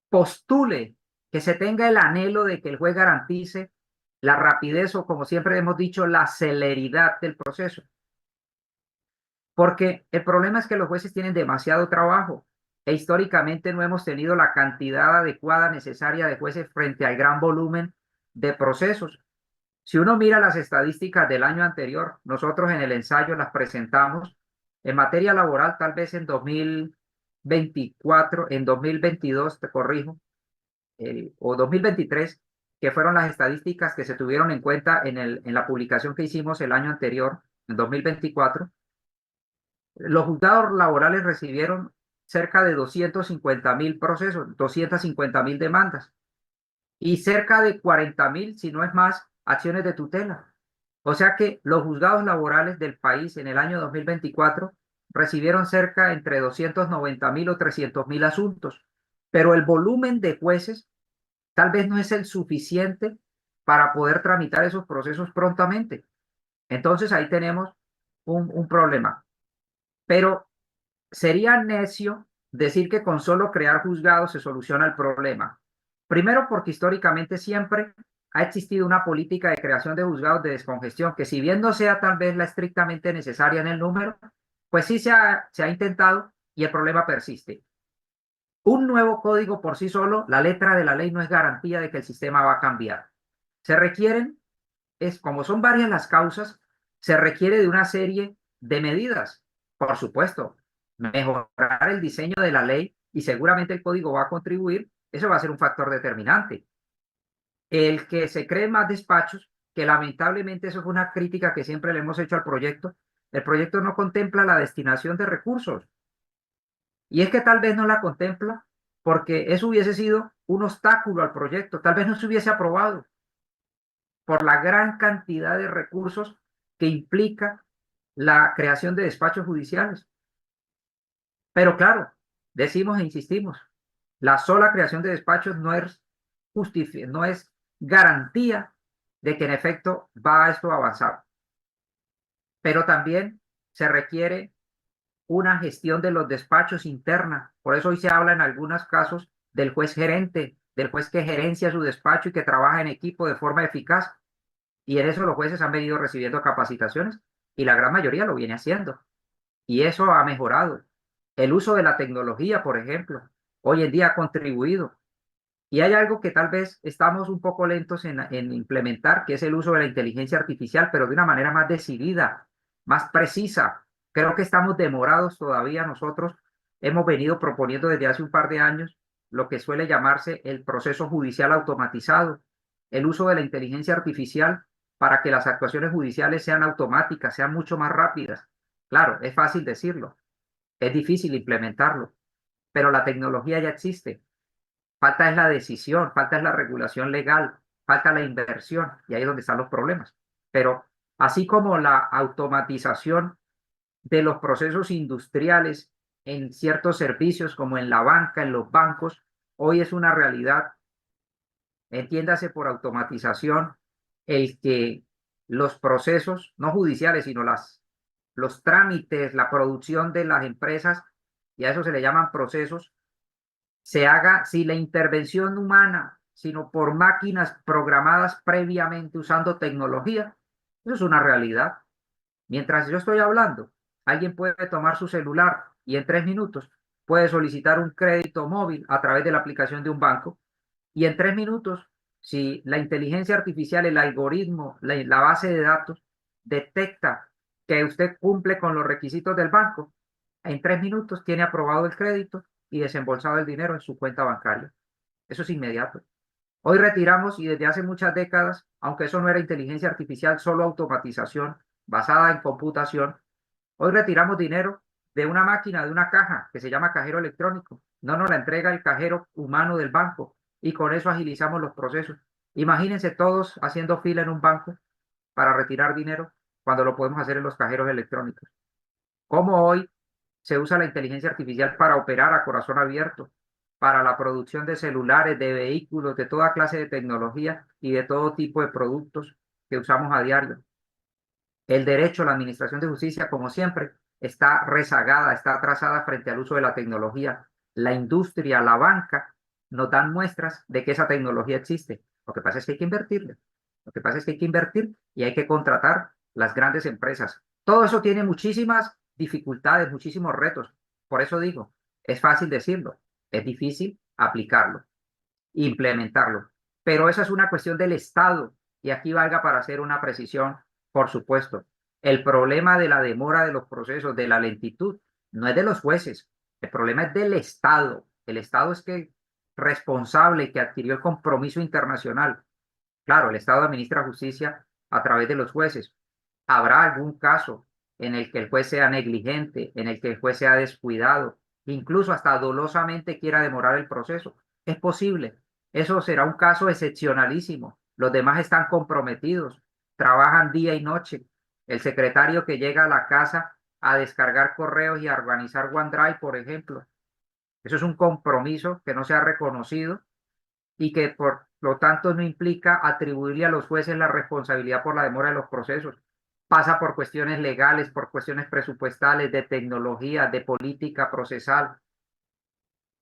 postule, que se tenga el anhelo de que el juez garantice la rapidez o, como siempre hemos dicho, la celeridad del proceso. Porque el problema es que los jueces tienen demasiado trabajo e históricamente no hemos tenido la cantidad adecuada necesaria de jueces frente al gran volumen de procesos. Si uno mira las estadísticas del año anterior, nosotros en el ensayo las presentamos en materia laboral, tal vez en 2024, en 2022, te corrijo, o 2023, que fueron las estadísticas que se tuvieron en cuenta en la publicación que hicimos el año anterior, en 2024, los juzgados laborales recibieron cerca de 250.000 procesos, 250.000 demandas y cerca de 40.000, si no es más, acciones de tutela. O sea que los juzgados laborales del país en el año 2024 recibieron cerca entre 290.000 o 300.000 asuntos, pero el volumen de jueces tal vez no es el suficiente para poder tramitar esos procesos prontamente. Entonces ahí tenemos un problema. Pero sería necio decir que con solo crear juzgados se soluciona el problema. Primero, porque históricamente siempre ha existido una política de creación de juzgados de descongestión, que si bien no sea tal vez la estrictamente necesaria en el número, pues sí se ha intentado y el problema persiste. Un nuevo código por sí solo, la letra de la ley no es garantía de que el sistema va a cambiar. Se requieren, como son varias las causas, se requiere de una serie de medidas. Por supuesto, mejorar el diseño de la ley y seguramente el código va a contribuir, eso va a ser un factor determinante. El que se creen más despachos, que lamentablemente eso fue una crítica que siempre le hemos hecho al proyecto, el proyecto no contempla la destinación de recursos. Y es que tal vez no la contempla porque eso hubiese sido un obstáculo al proyecto, tal vez no se hubiese aprobado por la gran cantidad de recursos que implica la creación de despachos judiciales. Pero claro, decimos e insistimos, la sola creación de despachos no es garantía de que en efecto va esto a avanzar. Pero también se requiere una gestión de los despachos interna. Por eso hoy se habla en algunos casos del juez gerente, del juez que gerencia su despacho y que trabaja en equipo de forma eficaz. Y en eso los jueces han venido recibiendo capacitaciones y la gran mayoría lo viene haciendo. Y eso ha mejorado. El uso de la tecnología, por ejemplo, hoy en día ha contribuido. Y hay algo que tal vez estamos un poco lentos en implementar, que es el uso de la inteligencia artificial, pero de una manera más decidida, más precisa. Creo que estamos demorados todavía nosotros. Hemos venido proponiendo desde hace un par de años lo que suele llamarse el proceso judicial automatizado, el uso de la inteligencia artificial para que las actuaciones judiciales sean automáticas, sean mucho más rápidas. Claro, es fácil decirlo, es difícil implementarlo, pero la tecnología ya existe. Falta es la decisión, falta es la regulación legal, falta la inversión, y ahí es donde están los problemas. Pero así como la automatización de los procesos industriales en ciertos servicios, como en la banca, en los bancos, hoy es una realidad. Entiéndase por automatización el que los procesos, no judiciales, sino los trámites, la producción de las empresas, y a eso se le llaman procesos, se haga sin la intervención humana, sino por máquinas programadas previamente usando tecnología. Eso es una realidad. Mientras yo estoy hablando, alguien puede tomar su celular y en 3 minutos puede solicitar un crédito móvil a través de la aplicación de un banco. Y en 3 minutos, si la inteligencia artificial, el algoritmo, la base de datos detecta que usted cumple con los requisitos del banco, en 3 minutos tiene aprobado el crédito y desembolsado el dinero en su cuenta bancaria. Eso es inmediato. Hoy retiramos, y desde hace muchas décadas, aunque eso no era inteligencia artificial, solo automatización basada en computación, hoy retiramos dinero de una máquina, de una caja que se llama cajero electrónico. No nos la entrega el cajero humano del banco y con eso agilizamos los procesos. Imagínense todos haciendo fila en un banco para retirar dinero cuando lo podemos hacer en los cajeros electrónicos. ¿Cómo hoy se usa la inteligencia artificial para operar a corazón abierto, para la producción de celulares, de vehículos, de toda clase de tecnología y de todo tipo de productos que usamos a diario? El derecho, la administración de justicia, como siempre, está rezagada, está atrasada frente al uso de la tecnología. La industria, la banca, nos dan muestras de que esa tecnología existe. Lo que pasa es que hay que invertirle. Lo que pasa es que hay que invertir y hay que contratar las grandes empresas. Todo eso tiene muchísimas dificultades, muchísimos retos. Por eso digo, es fácil decirlo, es difícil aplicarlo, implementarlo. Pero esa es una cuestión del Estado. Y aquí valga para hacer una precisión, por supuesto. El problema de la demora de los procesos, de la lentitud, no es de los jueces, El problema es del Estado. El Estado es que responsable que adquirió el compromiso internacional. Claro, el Estado administra justicia a través de los jueces. Habrá algún caso en el que el juez sea negligente, en el que el juez sea descuidado, incluso hasta dolosamente quiera demorar el proceso. Es posible. Eso será un caso excepcionalísimo. Los demás están comprometidos, trabajan día y noche. El secretario que llega a la casa a descargar correos y a organizar OneDrive, por ejemplo. Eso es un compromiso que no se ha reconocido y que por lo tanto no implica atribuirle a los jueces la responsabilidad por la demora de los procesos. Pasa por cuestiones legales, por cuestiones presupuestales, de tecnología, de política procesal,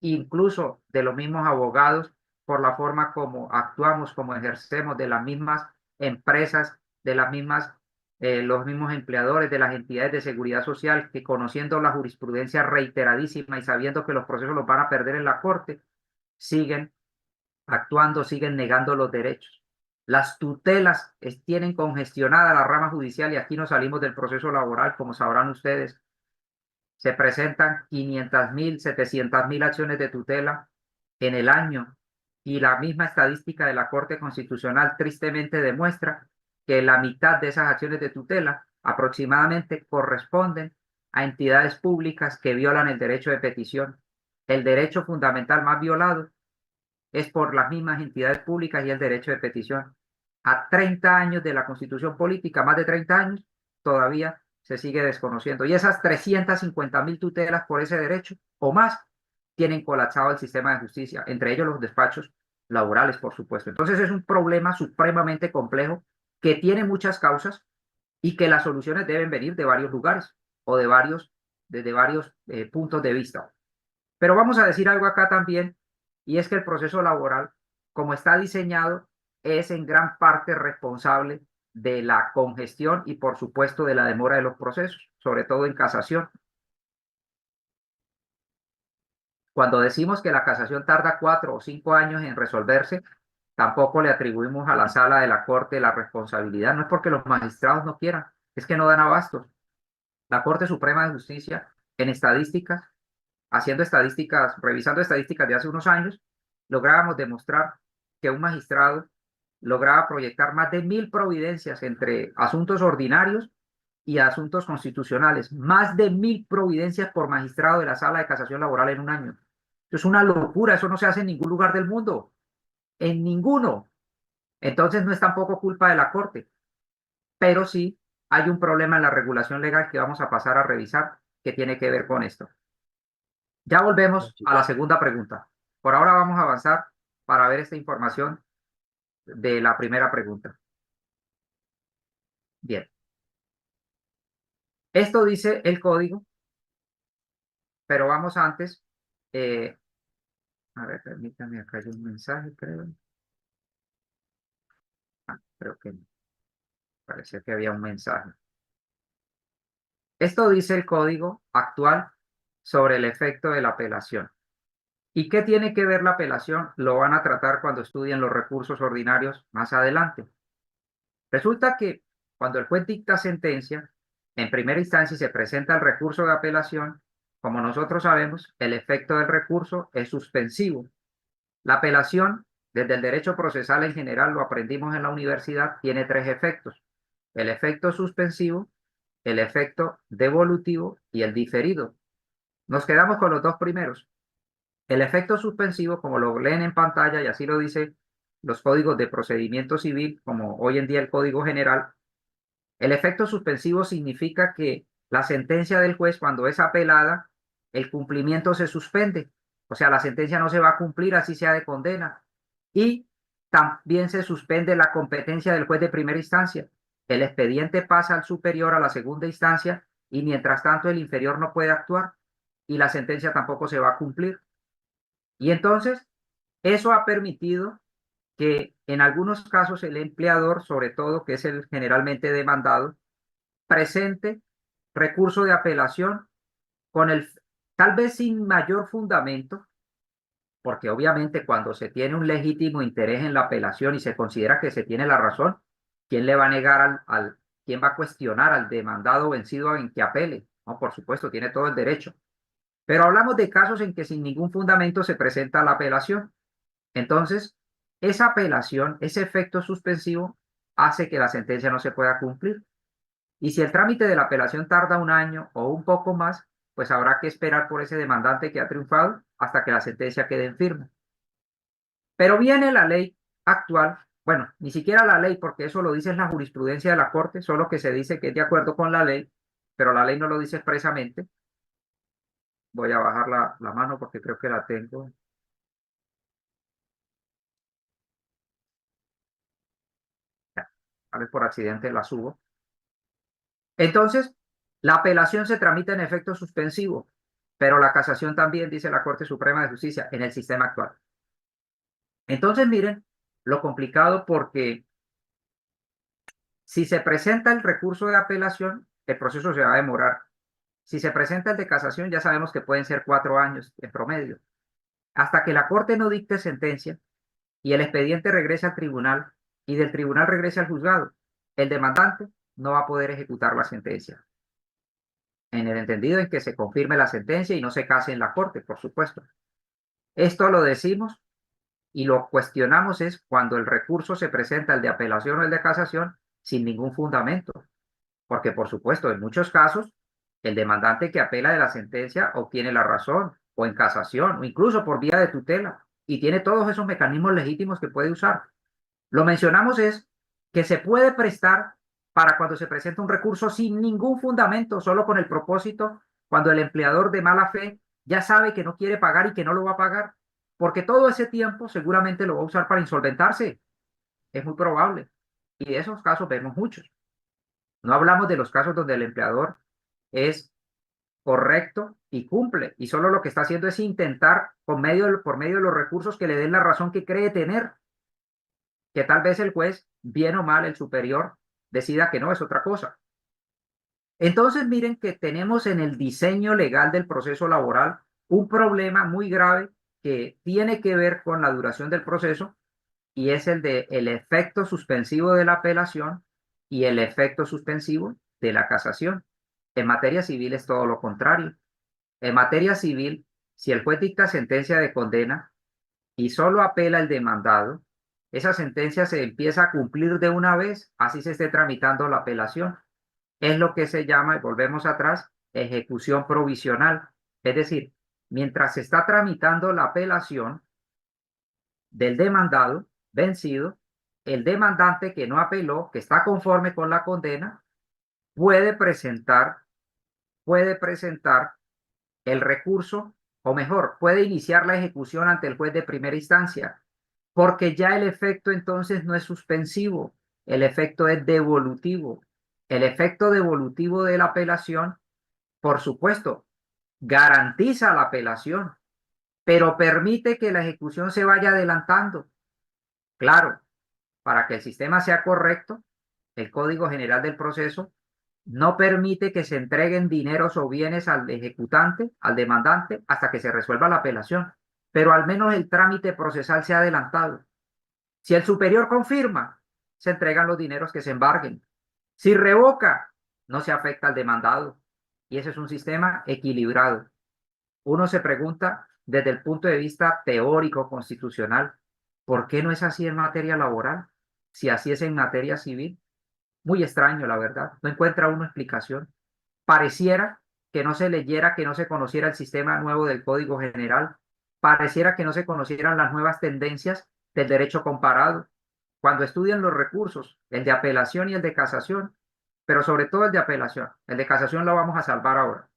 incluso de los mismos abogados, por la forma como actuamos, como ejercemos, de las mismas empresas, de las mismas, los mismos empleadores, de las entidades de seguridad social, que conociendo la jurisprudencia reiteradísima y sabiendo que los procesos los van a perder en la corte, siguen actuando, siguen negando los derechos. Las tutelas tienen congestionada la rama judicial y aquí no salimos del proceso laboral, como sabrán ustedes. Se presentan 500.000, 700.000 acciones de tutela en el año y la misma estadística de la Corte Constitucional tristemente demuestra que la mitad de esas acciones de tutela aproximadamente corresponden a entidades públicas que violan el derecho de petición. El derecho fundamental más violado es por las mismas entidades públicas y el derecho de petición. A 30 años de la Constitución política, más de 30 años, todavía se sigue desconociendo. Y esas 350.000 tutelas por ese derecho o más tienen colapsado el sistema de justicia, entre ellos los despachos laborales, por supuesto. Entonces es un problema supremamente complejo que tiene muchas causas y que las soluciones deben venir de varios lugares o desde varios puntos de vista. Pero vamos a decir algo acá también, y es que el proceso laboral, como está diseñado, es en gran parte responsable de la congestión y, por supuesto, de la demora de los procesos, sobre todo en casación. Cuando decimos que la casación tarda 4 o 5 años en resolverse, tampoco le atribuimos a la sala de la Corte la responsabilidad. No es porque los magistrados no quieran, es que no dan abasto. La Corte Suprema de Justicia, en estadísticas, haciendo estadísticas, revisando estadísticas de hace unos años, lográbamos demostrar que un magistrado lograba proyectar más de 1.000 providencias entre asuntos ordinarios y asuntos constitucionales. Más de 1.000 providencias por magistrado de la Sala de Casación Laboral en un año. Eso es una locura, eso no se hace en ningún lugar del mundo, en ninguno. Entonces no es tampoco culpa de la Corte, pero sí hay un problema en la regulación legal que vamos a pasar a revisar que tiene que ver con esto. Ya volvemos a la segunda pregunta. Por ahora vamos a avanzar para ver esta información de la primera pregunta. Bien. Esto dice el código, pero vamos antes. A ver, permítame, acá hay un mensaje, creo. Creo que no. Parecía que había un mensaje. Esto dice el código actual sobre el efecto de la apelación. ¿Y qué tiene que ver la apelación? Lo van a tratar cuando estudien los recursos ordinarios más adelante. Resulta que cuando el juez dicta sentencia, en primera instancia se presenta el recurso de apelación. Como nosotros sabemos, el efecto del recurso es suspensivo. La apelación, desde el derecho procesal en general, lo aprendimos en la universidad, tiene 3 efectos. El efecto suspensivo, el efecto devolutivo y el diferido. Nos quedamos con los 2 primeros. El efecto suspensivo, como lo leen en pantalla, y así lo dice los códigos de procedimiento civil, como hoy en día el Código General, el efecto suspensivo significa que la sentencia del juez, cuando es apelada, el cumplimiento se suspende. O sea, la sentencia no se va a cumplir, así sea de condena. Y también se suspende la competencia del juez de primera instancia. El expediente pasa al superior, a la segunda instancia, y mientras tanto el inferior no puede actuar y la sentencia tampoco se va a cumplir. Y entonces, eso ha permitido que en algunos casos el empleador, sobre todo, que es el generalmente demandado, presente recurso de apelación con el, tal vez sin mayor fundamento, porque obviamente cuando se tiene un legítimo interés en la apelación y se considera que se tiene la razón, ¿quién le va a negar quién va a cuestionar al demandado vencido en que apele? No, por supuesto, tiene todo el derecho. Pero hablamos de casos en que sin ningún fundamento se presenta la apelación. Entonces, esa apelación, ese efecto suspensivo, hace que la sentencia no se pueda cumplir. Y si el trámite de la apelación tarda un año o un poco más, pues habrá que esperar por ese demandante que ha triunfado hasta que la sentencia quede en firme. Pero viene la ley actual, bueno, ni siquiera la ley, porque eso lo dice la jurisprudencia de la Corte, solo que se dice que es de acuerdo con la ley, pero la ley no lo dice expresamente. Voy a bajar la mano porque creo que la tengo. Ya, a ver, por accidente la subo. Entonces, la apelación se tramita en efecto suspensivo, pero la casación también, dice la Corte Suprema de Justicia, en el sistema actual. Entonces, miren lo complicado porque si se presenta el recurso de apelación, el proceso se va a demorar. Si se presenta el de casación, ya sabemos que pueden ser 4 años en promedio. Hasta que la Corte no dicte sentencia y el expediente regrese al tribunal y del tribunal regrese al juzgado, el demandante no va a poder ejecutar la sentencia. En el entendido en que se confirme la sentencia y no se case en la Corte, por supuesto. Esto lo decimos y lo cuestionamos es cuando el recurso se presenta, el de apelación o el de casación, sin ningún fundamento. Porque, por supuesto, en muchos casos, el demandante que apela de la sentencia obtiene la razón, o en casación, o incluso por vía de tutela, y tiene todos esos mecanismos legítimos que puede usar. Lo mencionamos es que se puede prestar para cuando se presenta un recurso sin ningún fundamento, solo con el propósito, cuando el empleador de mala fe ya sabe que no quiere pagar y que no lo va a pagar, porque todo ese tiempo seguramente lo va a usar para insolventarse. Es muy probable. Y de esos casos vemos muchos. No hablamos de los casos donde el empleador es correcto y cumple, y solo lo que está haciendo es intentar, por medio de los recursos, que le den la razón que cree tener, que tal vez el juez, bien o mal, el superior, decida que no, es otra cosa. Entonces, miren que tenemos en el diseño legal del proceso laboral un problema muy grave que tiene que ver con la duración del proceso y es el de el efecto suspensivo de la apelación y el efecto suspensivo de la casación. En materia civil es todo lo contrario. En materia civil, si el juez dicta sentencia de condena y solo apela el demandado, esa sentencia se empieza a cumplir de una vez, así se esté tramitando la apelación. Es lo que se llama, y volvemos atrás, ejecución provisional. Es decir, mientras se está tramitando la apelación del demandado vencido, el demandante que no apeló, que está conforme con la condena, puede presentar, puede presentar el recurso, o mejor, puede iniciar la ejecución ante el juez de primera instancia, porque ya el efecto entonces no es suspensivo, el efecto es devolutivo. El efecto devolutivo de la apelación, por supuesto, garantiza la apelación, pero permite que la ejecución se vaya adelantando. Claro, para que el sistema sea correcto, el Código General del Proceso no permite que se entreguen dineros o bienes al ejecutante, al demandante, hasta que se resuelva la apelación. Pero al menos el trámite procesal se ha adelantado. Si el superior confirma, se entregan los dineros que se embarguen. Si revoca, no se afecta al demandado. Y ese es un sistema equilibrado. Uno se pregunta desde el punto de vista teórico constitucional, ¿por qué no es así en materia laboral? Si así es en materia civil. Muy extraño, la verdad. No encuentra uno explicación. Pareciera que no se leyera, que no se conociera el sistema nuevo del Código General. Pareciera que no se conocieran las nuevas tendencias del derecho comparado. Cuando estudian los recursos, el de apelación y el de casación, pero sobre todo el de apelación. El de casación lo vamos a salvar ahora.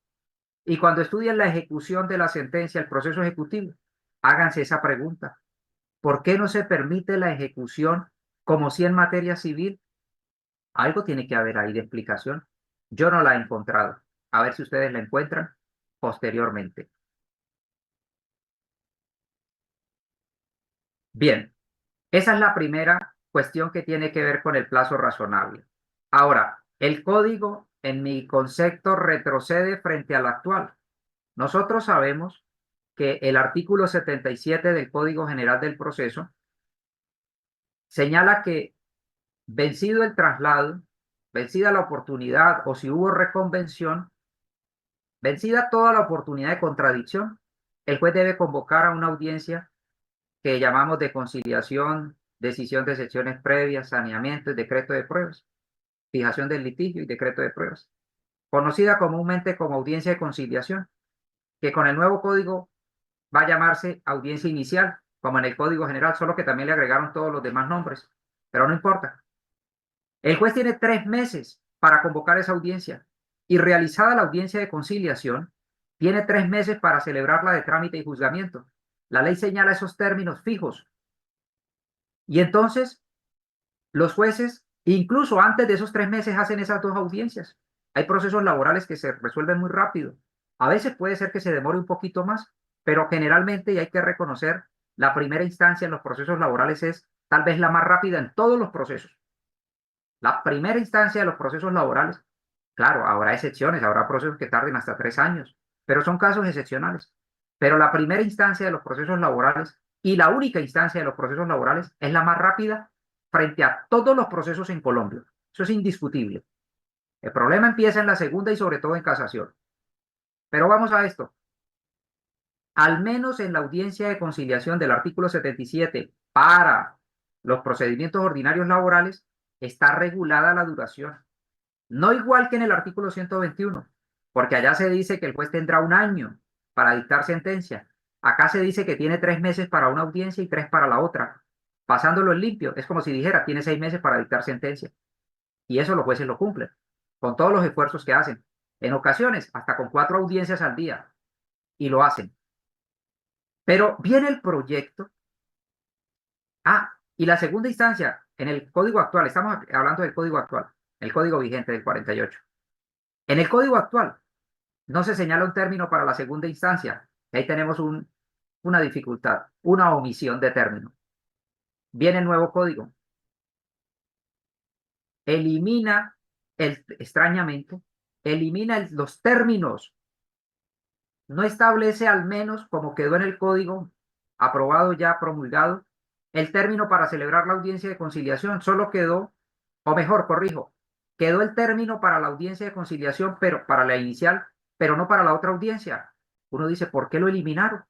Y cuando estudian la ejecución de la sentencia, el proceso ejecutivo, háganse esa pregunta. ¿Por qué no se permite la ejecución como si en materia civil? Algo tiene que haber ahí de explicación. Yo no la he encontrado. A ver si ustedes la encuentran posteriormente. Bien, esa es la primera cuestión que tiene que ver con el plazo razonable. Ahora, el código, en mi concepto, retrocede frente al actual. Nosotros sabemos que el artículo 77 del Código General del Proceso señala que vencido el traslado, vencida la oportunidad o si hubo reconvención, Vencida toda la oportunidad de contradicción, el juez debe convocar a una audiencia que llamamos de conciliación, decisión de secciones previas, saneamiento y decreto de pruebas, fijación del litigio y decreto de pruebas, conocida comúnmente como audiencia de conciliación, que con el nuevo código va a llamarse audiencia inicial, como en el Código General, solo que también le agregaron todos los demás nombres, pero no importa. El juez tiene 3 meses para convocar esa audiencia y realizada la audiencia de conciliación, tiene 3 meses para celebrarla de trámite y juzgamiento. La ley señala esos términos fijos. Y entonces, los jueces, incluso antes de esos 3 meses, hacen esas 2 audiencias. Hay procesos laborales que se resuelven muy rápido. A veces puede ser que se demore un poquito más, pero generalmente, y hay que reconocer, la primera instancia en los procesos laborales es tal vez la más rápida en todos los procesos. La primera instancia de los procesos laborales, claro, habrá excepciones, habrá procesos que tarden hasta 3 años, pero son casos excepcionales. Pero la primera instancia de los procesos laborales y la única instancia de los procesos laborales es la más rápida frente a todos los procesos en Colombia. Eso es indiscutible. El problema empieza en la segunda y sobre todo en casación. Pero vamos a esto. Al menos en la audiencia de conciliación del artículo 77 para los procedimientos ordinarios laborales está regulada la duración. No igual que en el artículo 121, porque allá se dice que el juez tendrá 1 año para dictar sentencia. Acá se dice que tiene 3 meses para una audiencia y 3 para la otra. Pasándolo en limpio, es como si dijera, tiene 6 meses para dictar sentencia. Y eso los jueces lo cumplen, con todos los esfuerzos que hacen. En ocasiones, hasta con 4 audiencias al día. Y lo hacen. Pero viene el proyecto. Y la segunda instancia, en el código actual, estamos hablando del código actual, el código vigente del 48. En el código actual no se señala un término para la segunda instancia. Ahí tenemos una dificultad, una omisión de término. Viene el nuevo código. Elimina, extrañamente, elimina los términos. No establece, al menos como quedó en el código aprobado ya, promulgado, el término para celebrar la audiencia de conciliación. Solo quedó, o mejor, corrijo, quedó el término para la audiencia de conciliación, pero para la inicial, pero no para la otra audiencia. Uno dice, ¿por qué lo eliminaron?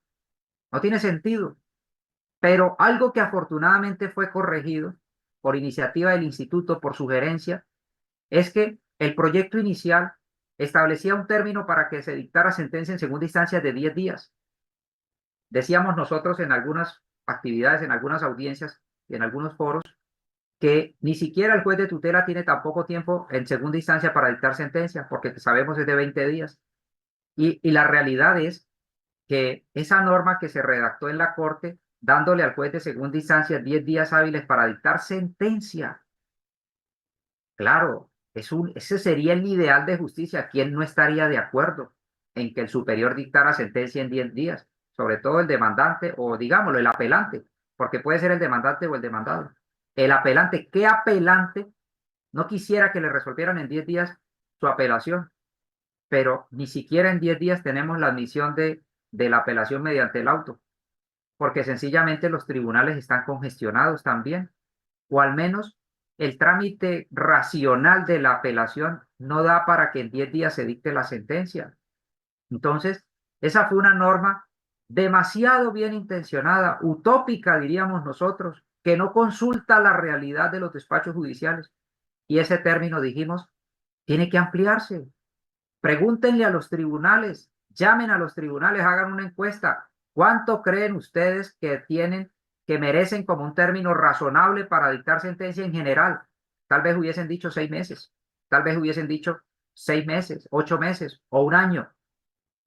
No tiene sentido. Pero algo que afortunadamente fue corregido por iniciativa del instituto, por sugerencia, es que el proyecto inicial establecía un término para que se dictara sentencia en segunda instancia de 10 días. Decíamos nosotros en algunas actividades, en algunas audiencias y en algunos foros, que ni siquiera el juez de tutela tiene tan poco tiempo en segunda instancia para dictar sentencia, porque sabemos es de 20 días. Y la realidad es que esa norma que se redactó en la Corte, dándole al juez de segunda instancia 10 días hábiles para dictar sentencia, claro, ese sería el ideal de justicia. ¿Quién no estaría de acuerdo en que el superior dictara sentencia en 10 días? Sobre todo el demandante o, digámoslo, el apelante, porque puede ser el demandante o el demandado. El apelante, ¿qué apelante no quisiera que le resolvieran en 10 días su apelación? Pero ni siquiera en 10 días tenemos la admisión de la apelación mediante el auto, porque sencillamente los tribunales están congestionados también, o al menos el trámite racional de la apelación no da para que en 10 días se dicte la sentencia. Entonces, esa fue una norma demasiado bien intencionada, utópica, diríamos nosotros, que no consulta la realidad de los despachos judiciales. Y ese término, dijimos, tiene que ampliarse. Pregúntenle a los tribunales, llamen a los tribunales, hagan una encuesta. ¿Cuánto creen ustedes que merecen como un término razonable para dictar sentencia en general? Tal vez hubiesen dicho 6 meses, tal vez hubiesen dicho 6 meses, 8 meses o 1 año,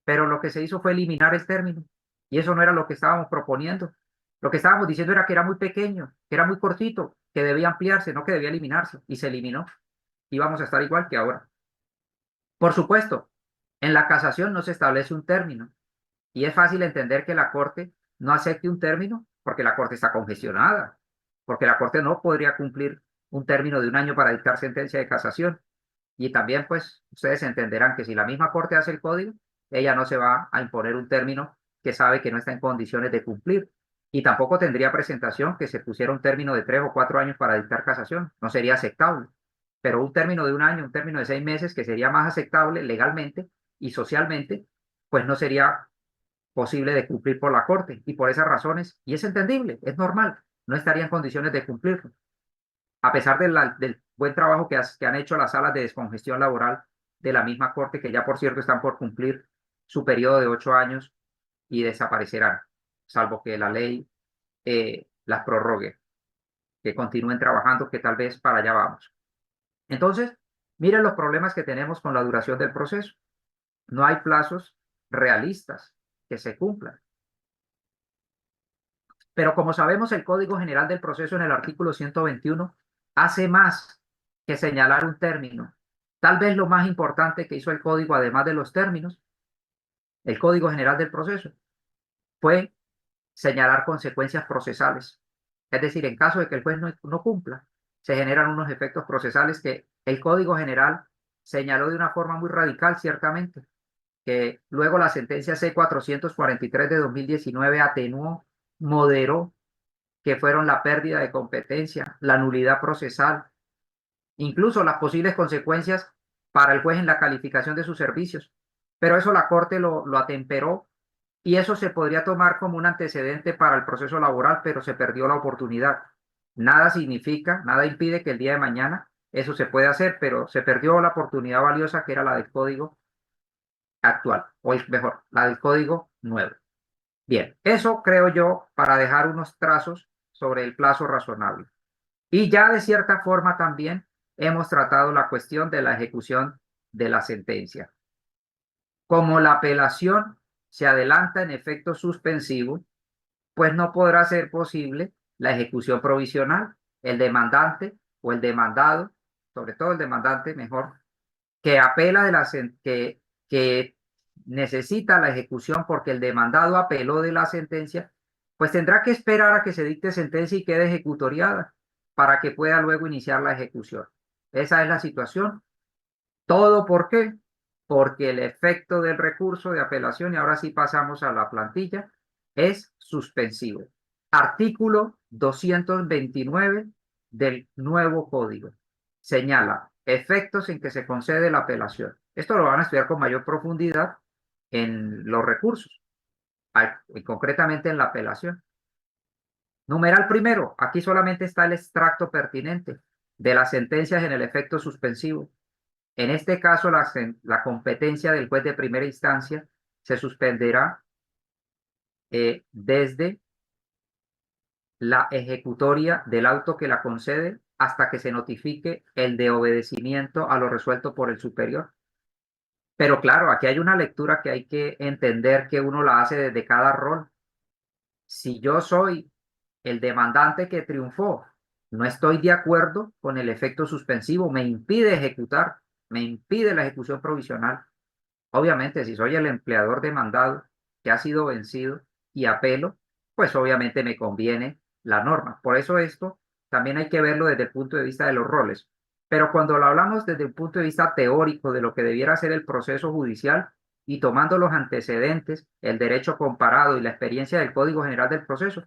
pero lo que se hizo fue eliminar el término y eso no era lo que estábamos proponiendo. Lo que estábamos diciendo era que era muy pequeño, que era muy cortito, que debía ampliarse, no que debía eliminarse, y se eliminó. Y vamos a estar igual que ahora. Por supuesto, en la casación no se establece un término y es fácil entender que la Corte no acepte un término porque la Corte está congestionada, porque la Corte no podría cumplir un término de 1 año para dictar sentencia de casación. Y también, pues, ustedes entenderán que si la misma Corte hace el código, ella no se va a imponer un término que sabe que no está en condiciones de cumplir. Y tampoco tendría presentación que se pusiera un término de 3 o 4 años para dictar casación. No sería aceptable. Pero un término de 1 año, un término de 6 meses, que sería más aceptable legalmente y socialmente, pues no sería posible de cumplir por la Corte. Y por esas razones, y es entendible, es normal, no estaría en condiciones de cumplirlo. A pesar del buen trabajo que han hecho las salas de descongestión laboral de la misma Corte, que ya por cierto están por cumplir su periodo de 8 años y desaparecerán, salvo que la ley las prorrogue, que continúen trabajando, que tal vez para allá vamos. Entonces, miren los problemas que tenemos con la duración del proceso. No hay plazos realistas que se cumplan. Pero como sabemos, el Código General del Proceso en el artículo 121 hace más que señalar un término. Tal vez lo más importante que hizo el Código, además de los términos, el Código General del Proceso, fue señalar consecuencias procesales. Es decir, en caso de que el juez no cumpla, se generan unos efectos procesales que el Código General señaló de una forma muy radical, ciertamente, que luego la sentencia C-443 de 2019 atenuó, moderó, que fueron la pérdida de competencia, la nulidad procesal, incluso las posibles consecuencias para el juez en la calificación de sus servicios. Pero eso la Corte lo atemperó y eso se podría tomar como un antecedente para el proceso laboral, pero se perdió la oportunidad. Nada significa, nada impide que el día de mañana eso se pueda hacer, pero se perdió la oportunidad valiosa que era la del código actual, o es mejor, la del código nuevo. Bien, eso creo yo para dejar unos trazos sobre el plazo razonable. Y ya de cierta forma también hemos tratado la cuestión de la ejecución de la sentencia. Como la apelación se adelanta en efecto suspensivo, pues no podrá ser posible la ejecución provisional. El demandante o el demandado, sobre todo el demandante mejor, que apela de la que necesita la ejecución porque el demandado apeló de la sentencia, pues tendrá que esperar a que se dicte sentencia y quede ejecutoriada para que pueda luego iniciar la ejecución. Esa es la situación. ¿Todo por qué? Porque el efecto del recurso de apelación, y ahora sí pasamos a la plantilla, es suspensivo. Artículo 229 del nuevo código. Señala efectos en que se concede la apelación. Esto lo van a estudiar con mayor profundidad en los recursos, y concretamente en la apelación. Numeral primero, aquí solamente está el extracto pertinente de las sentencias en el efecto suspensivo. En este caso, la competencia del juez de primera instancia se suspenderá desde la ejecutoria del auto que la concede hasta que se notifique el de obedecimiento a lo resuelto por el superior. Pero claro, aquí hay una lectura que hay que entender que uno la hace desde cada rol. Si yo soy el demandante que triunfó, no estoy de acuerdo con el efecto suspensivo, me impide ejecutar, me impide la ejecución provisional. Obviamente, si soy el empleador demandado que ha sido vencido y apelo, pues obviamente me conviene la norma. Por eso esto también hay que verlo desde el punto de vista de los roles. Pero cuando lo hablamos desde el punto de vista teórico de lo que debiera ser el proceso judicial y tomando los antecedentes, el derecho comparado y la experiencia del Código General del Proceso,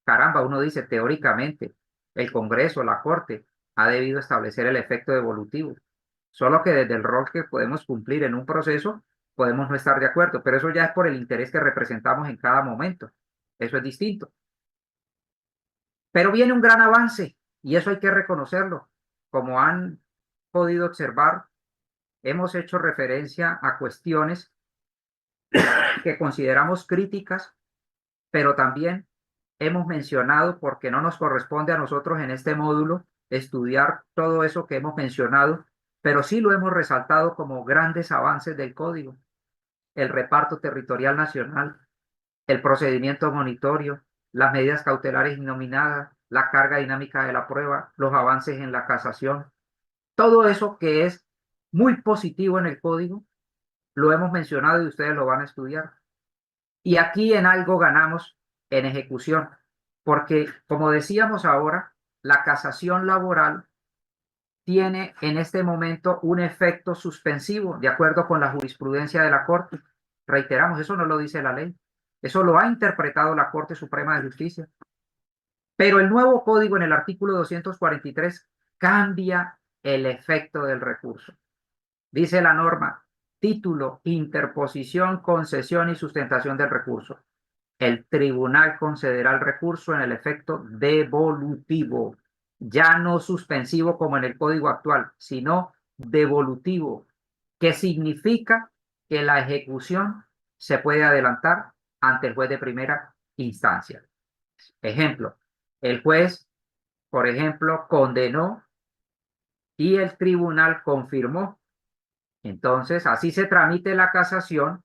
caramba, uno dice teóricamente, el Congreso, la Corte, ha debido establecer el efecto devolutivo. Solo que desde el rol que podemos cumplir en un proceso, podemos no estar de acuerdo, pero eso ya es por el interés que representamos en cada momento. Eso es distinto. Pero viene un gran avance y eso hay que reconocerlo. Como han podido observar, hemos hecho referencia a cuestiones que consideramos críticas, pero también hemos mencionado, porque no nos corresponde a nosotros en este módulo estudiar todo eso que hemos mencionado, pero sí lo hemos resaltado como grandes avances del código: el reparto territorial nacional, el procedimiento monitorio, las medidas cautelares innominadas, la carga dinámica de la prueba, los avances en la casación. Todo eso que es muy positivo en el código, lo hemos mencionado y ustedes lo van a estudiar. Y aquí en algo ganamos en ejecución, porque como decíamos ahora, la casación laboral tiene en este momento un efecto suspensivo, de acuerdo con la jurisprudencia de la Corte. Reiteramos, eso no lo dice la ley, eso lo ha interpretado la Corte Suprema de Justicia. Pero el nuevo código en el artículo 243 cambia el efecto del recurso. Dice la norma, título, interposición, concesión y sustentación del recurso. El tribunal concederá el recurso en el efecto devolutivo, ya no suspensivo como en el código actual, sino devolutivo, que significa que la ejecución se puede adelantar ante el juez de primera instancia. Ejemplo, el juez, por ejemplo, condenó y el tribunal confirmó. Entonces, así se tramite la casación,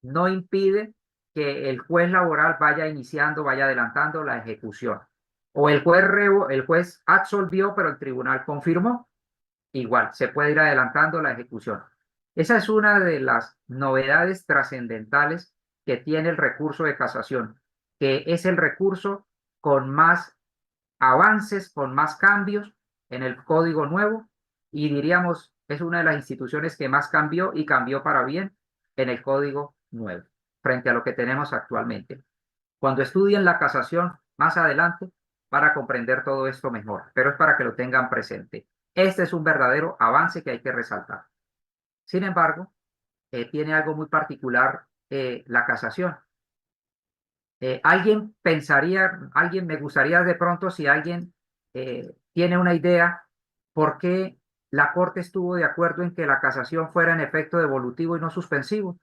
no impide que el juez laboral vaya iniciando, vaya adelantando la ejecución. O el juez absolvió, pero el tribunal confirmó. Igual, se puede ir adelantando la ejecución. Esa es una de las novedades trascendentales que tiene el recurso de casación, que es el recurso con más avances, con más cambios en el código nuevo y diríamos es una de las instituciones que más cambió y cambió para bien en el código nuevo frente a lo que tenemos actualmente. Cuando estudien la casación más adelante para comprender todo esto mejor, pero es para que lo tengan presente. Este es un verdadero avance que hay que resaltar. Sin embargo, tiene algo muy particular la casación. Alguien me gustaría de pronto si alguien tiene una idea por qué la Corte estuvo de acuerdo en que la casación fuera en efecto devolutivo y no suspensivo.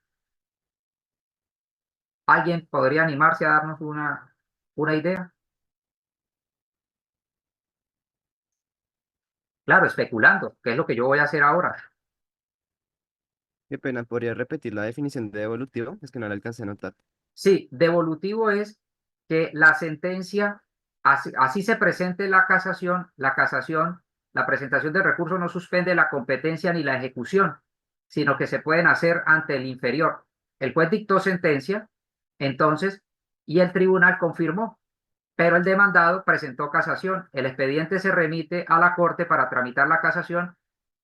¿Alguien podría animarse a darnos una idea? Claro, especulando, que es lo que yo voy a hacer ahora. Qué pena, ¿podría repetir la definición de evolutivo? Es que no la alcancé a notar. Sí, devolutivo es que la sentencia, así se presente la casación, la presentación del recurso no suspende la competencia ni la ejecución, sino que se pueden hacer ante el inferior. El juez dictó sentencia, entonces, y el tribunal confirmó, pero el demandado presentó casación. El expediente se remite a la Corte para tramitar la casación,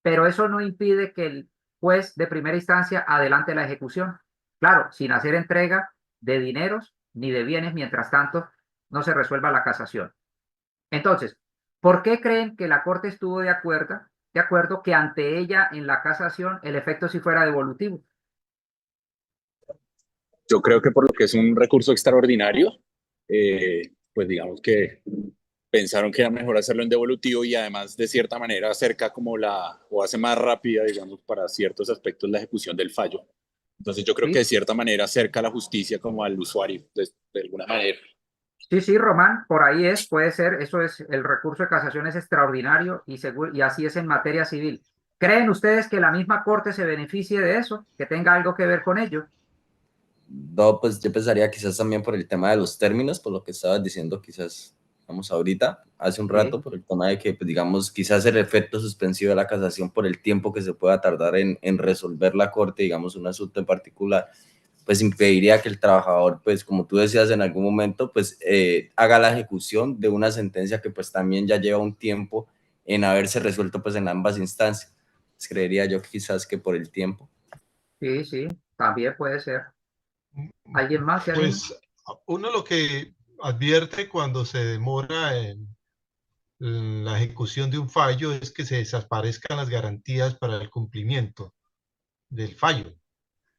pero eso no impide que el juez de primera instancia adelante la ejecución. Claro, sin hacer entrega de dineros ni de bienes, mientras tanto no se resuelva la casación. Entonces, ¿por qué creen que la Corte estuvo de acuerdo? De acuerdo que ante ella en la casación el efecto sí fuera devolutivo. Yo creo que por lo que es un recurso extraordinario, pues digamos que pensaron que era mejor hacerlo en devolutivo y además de cierta manera acerca como o hace más rápida, digamos, para ciertos aspectos la ejecución del fallo. Entonces yo creo que ¿Sí? de cierta manera acerca la justicia como al usuario, de alguna manera. Sí, sí, Román, por ahí es, puede ser, eso es, el recurso de casación es extraordinario y así es en materia civil. ¿Creen ustedes que la misma Corte se beneficie de eso, que tenga algo que ver con ello? No, pues yo pensaría quizás también por el tema de los términos, por lo que estabas diciendo quizás, vamos ahorita, hace un rato, Sí, por el tema de que, pues, digamos, quizás el efecto suspensivo de la casación por el tiempo que se pueda tardar en resolver la corte, digamos, un asunto en particular, pues impediría que el trabajador, pues como tú decías en algún momento, pues haga la ejecución de una sentencia que pues también ya lleva un tiempo en haberse resuelto pues en ambas instancias. Pues, creería yo quizás que por el tiempo. sí, sí, también puede ser. ¿Alguien más se anima? Pues uno lo que advierte cuando se demora en la ejecución de un fallo es que se desaparezcan las garantías para el cumplimiento del fallo.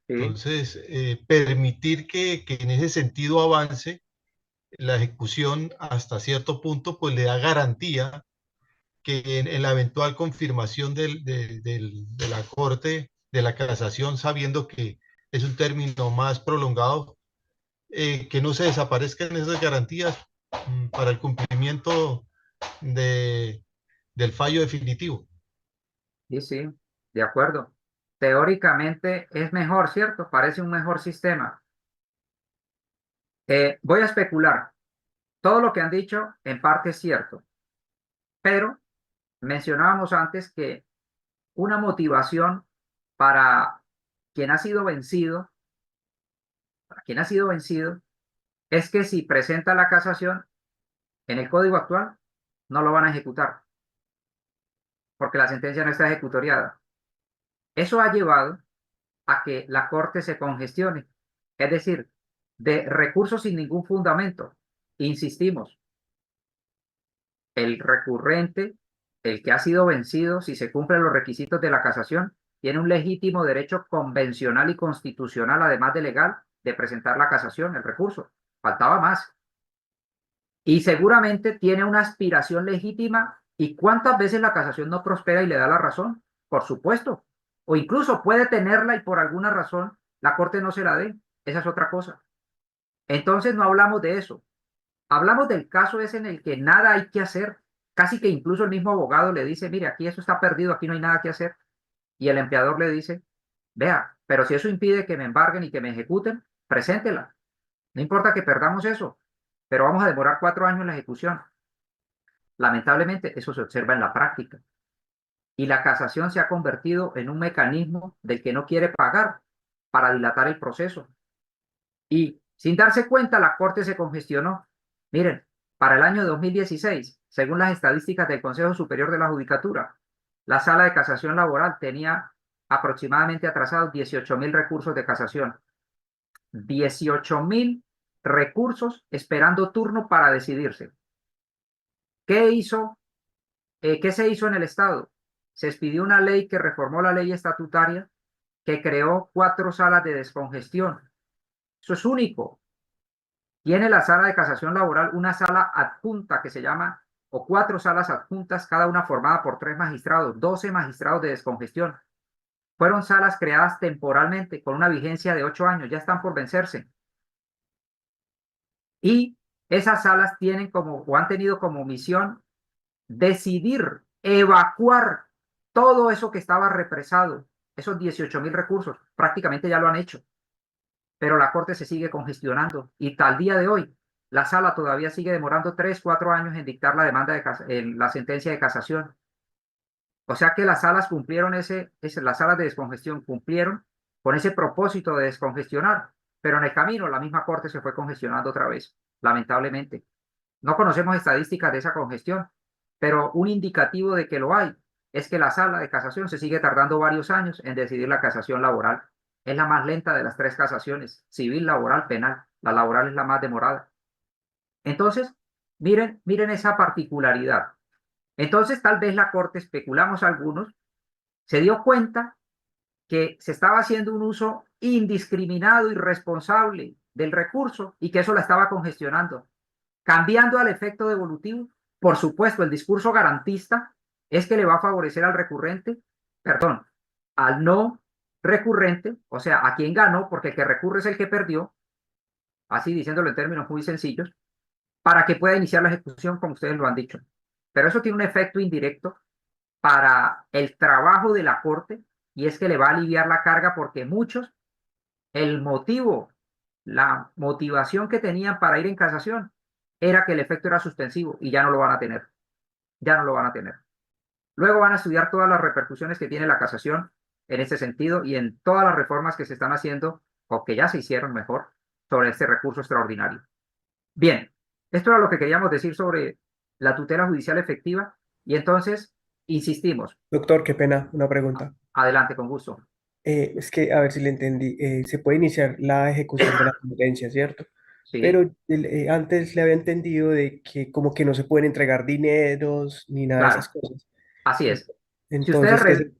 Sí, Entonces, permitir que en ese sentido avance la ejecución hasta cierto punto, pues le da garantía que en la eventual confirmación de la Corte, de la casación, sabiendo que es un término más prolongado, que no se desaparezcan esas garantías para el cumplimiento de, del fallo definitivo. sí, sí, de acuerdo. Teóricamente es mejor, ¿cierto? Parece un mejor sistema. Voy a especular. Todo lo que han dicho en parte es cierto, pero mencionábamos antes que una motivación para quien ha sido vencido, para quien ha sido vencido, es que si presenta la casación en el código actual, no lo van a ejecutar, porque la sentencia no está ejecutoriada. Eso ha llevado a que la Corte se congestione, es decir, de recursos sin ningún fundamento. Insistimos, el recurrente, el que ha sido vencido, si se cumplen los requisitos de la casación, tiene un legítimo derecho convencional y constitucional, además de legal, de presentar la casación, el recurso. Faltaba más. Y seguramente tiene una aspiración legítima. ¿Y cuántas veces la casación no prospera y le da la razón? Por supuesto. O incluso puede tenerla y por alguna razón la Corte no se la dé. Esa es otra cosa. Entonces no hablamos de eso. Hablamos del caso ese en el que nada hay que hacer. Casi que incluso el mismo abogado le dice, mire, aquí eso está perdido, aquí no hay nada que hacer. Y el empleador le dice, vea, pero si eso impide que me embarguen y que me ejecuten, preséntela. No importa que perdamos eso, pero vamos a demorar 4 años en la ejecución. Lamentablemente, eso se observa en la práctica. Y la casación se ha convertido en un mecanismo del que no quiere pagar para dilatar el proceso. Y sin darse cuenta, la Corte se congestionó. Miren, para el año 2016, según las estadísticas del Consejo Superior de la Judicatura, la Sala de Casación Laboral tenía aproximadamente atrasados 18.000 recursos de casación. 18.000 recursos esperando turno para decidirse. ¿Qué se hizo en el Estado? Se expidió una ley que reformó la ley estatutaria que creó 4 salas de descongestión. Eso es único. Tiene la Sala de Casación Laboral una sala adjunta que se llama, o 4 salas adjuntas, cada una formada por 3 magistrados, 12 magistrados de descongestión. Fueron salas creadas temporalmente con una vigencia de 8 años, ya están por vencerse. Y esas salas tienen o han tenido como misión decidir, evacuar todo eso que estaba represado, esos 18.000 recursos, prácticamente ya lo han hecho. Pero la Corte se sigue congestionando y tal día de hoy la sala todavía sigue demorando 3, 4 años en dictar la demanda la sentencia de casación. O sea que las salas cumplieron las salas de descongestión cumplieron con ese propósito de descongestionar, pero en el camino la misma Corte se fue congestionando otra vez, lamentablemente. No conocemos estadísticas de esa congestión, pero un indicativo de que lo hay es que la sala de casación se sigue tardando varios años en decidir la casación laboral. Es la más lenta de las 3 casaciones, civil, laboral, penal. La laboral es la más demorada. Entonces, miren esa particularidad. Entonces, tal vez la Corte, especulamos algunos, se dio cuenta que se estaba haciendo un uso indiscriminado, irresponsable del recurso y que eso la estaba congestionando. Cambiando al efecto devolutivo, por supuesto, el discurso garantista es que le va a favorecer al recurrente, perdón, al no recurrente, o sea, a quien ganó, porque el que recurre es el que perdió, así diciéndolo en términos muy sencillos, para que pueda iniciar la ejecución, como ustedes lo han dicho. Pero eso tiene un efecto indirecto para el trabajo de la Corte, y es que le va a aliviar la carga porque muchos, el motivo, la motivación que tenían para ir en casación era que el efecto era suspensivo y ya no lo van a tener. Ya no lo van a tener. Luego van a estudiar todas las repercusiones que tiene la casación en ese sentido y en todas las reformas que se están haciendo o que ya se hicieron mejor sobre este recurso extraordinario. Bien, esto era lo que queríamos decir sobre la tutela judicial efectiva y entonces insistimos. Doctor, qué pena, una pregunta. Adelante, con gusto. Es que, a ver si le entendí, se puede iniciar la ejecución de la sentencia, ¿cierto? Sí, Pero antes le había entendido de que como que no se pueden entregar dineros ni nada de esas claro, cosas. así es. Si ustedes...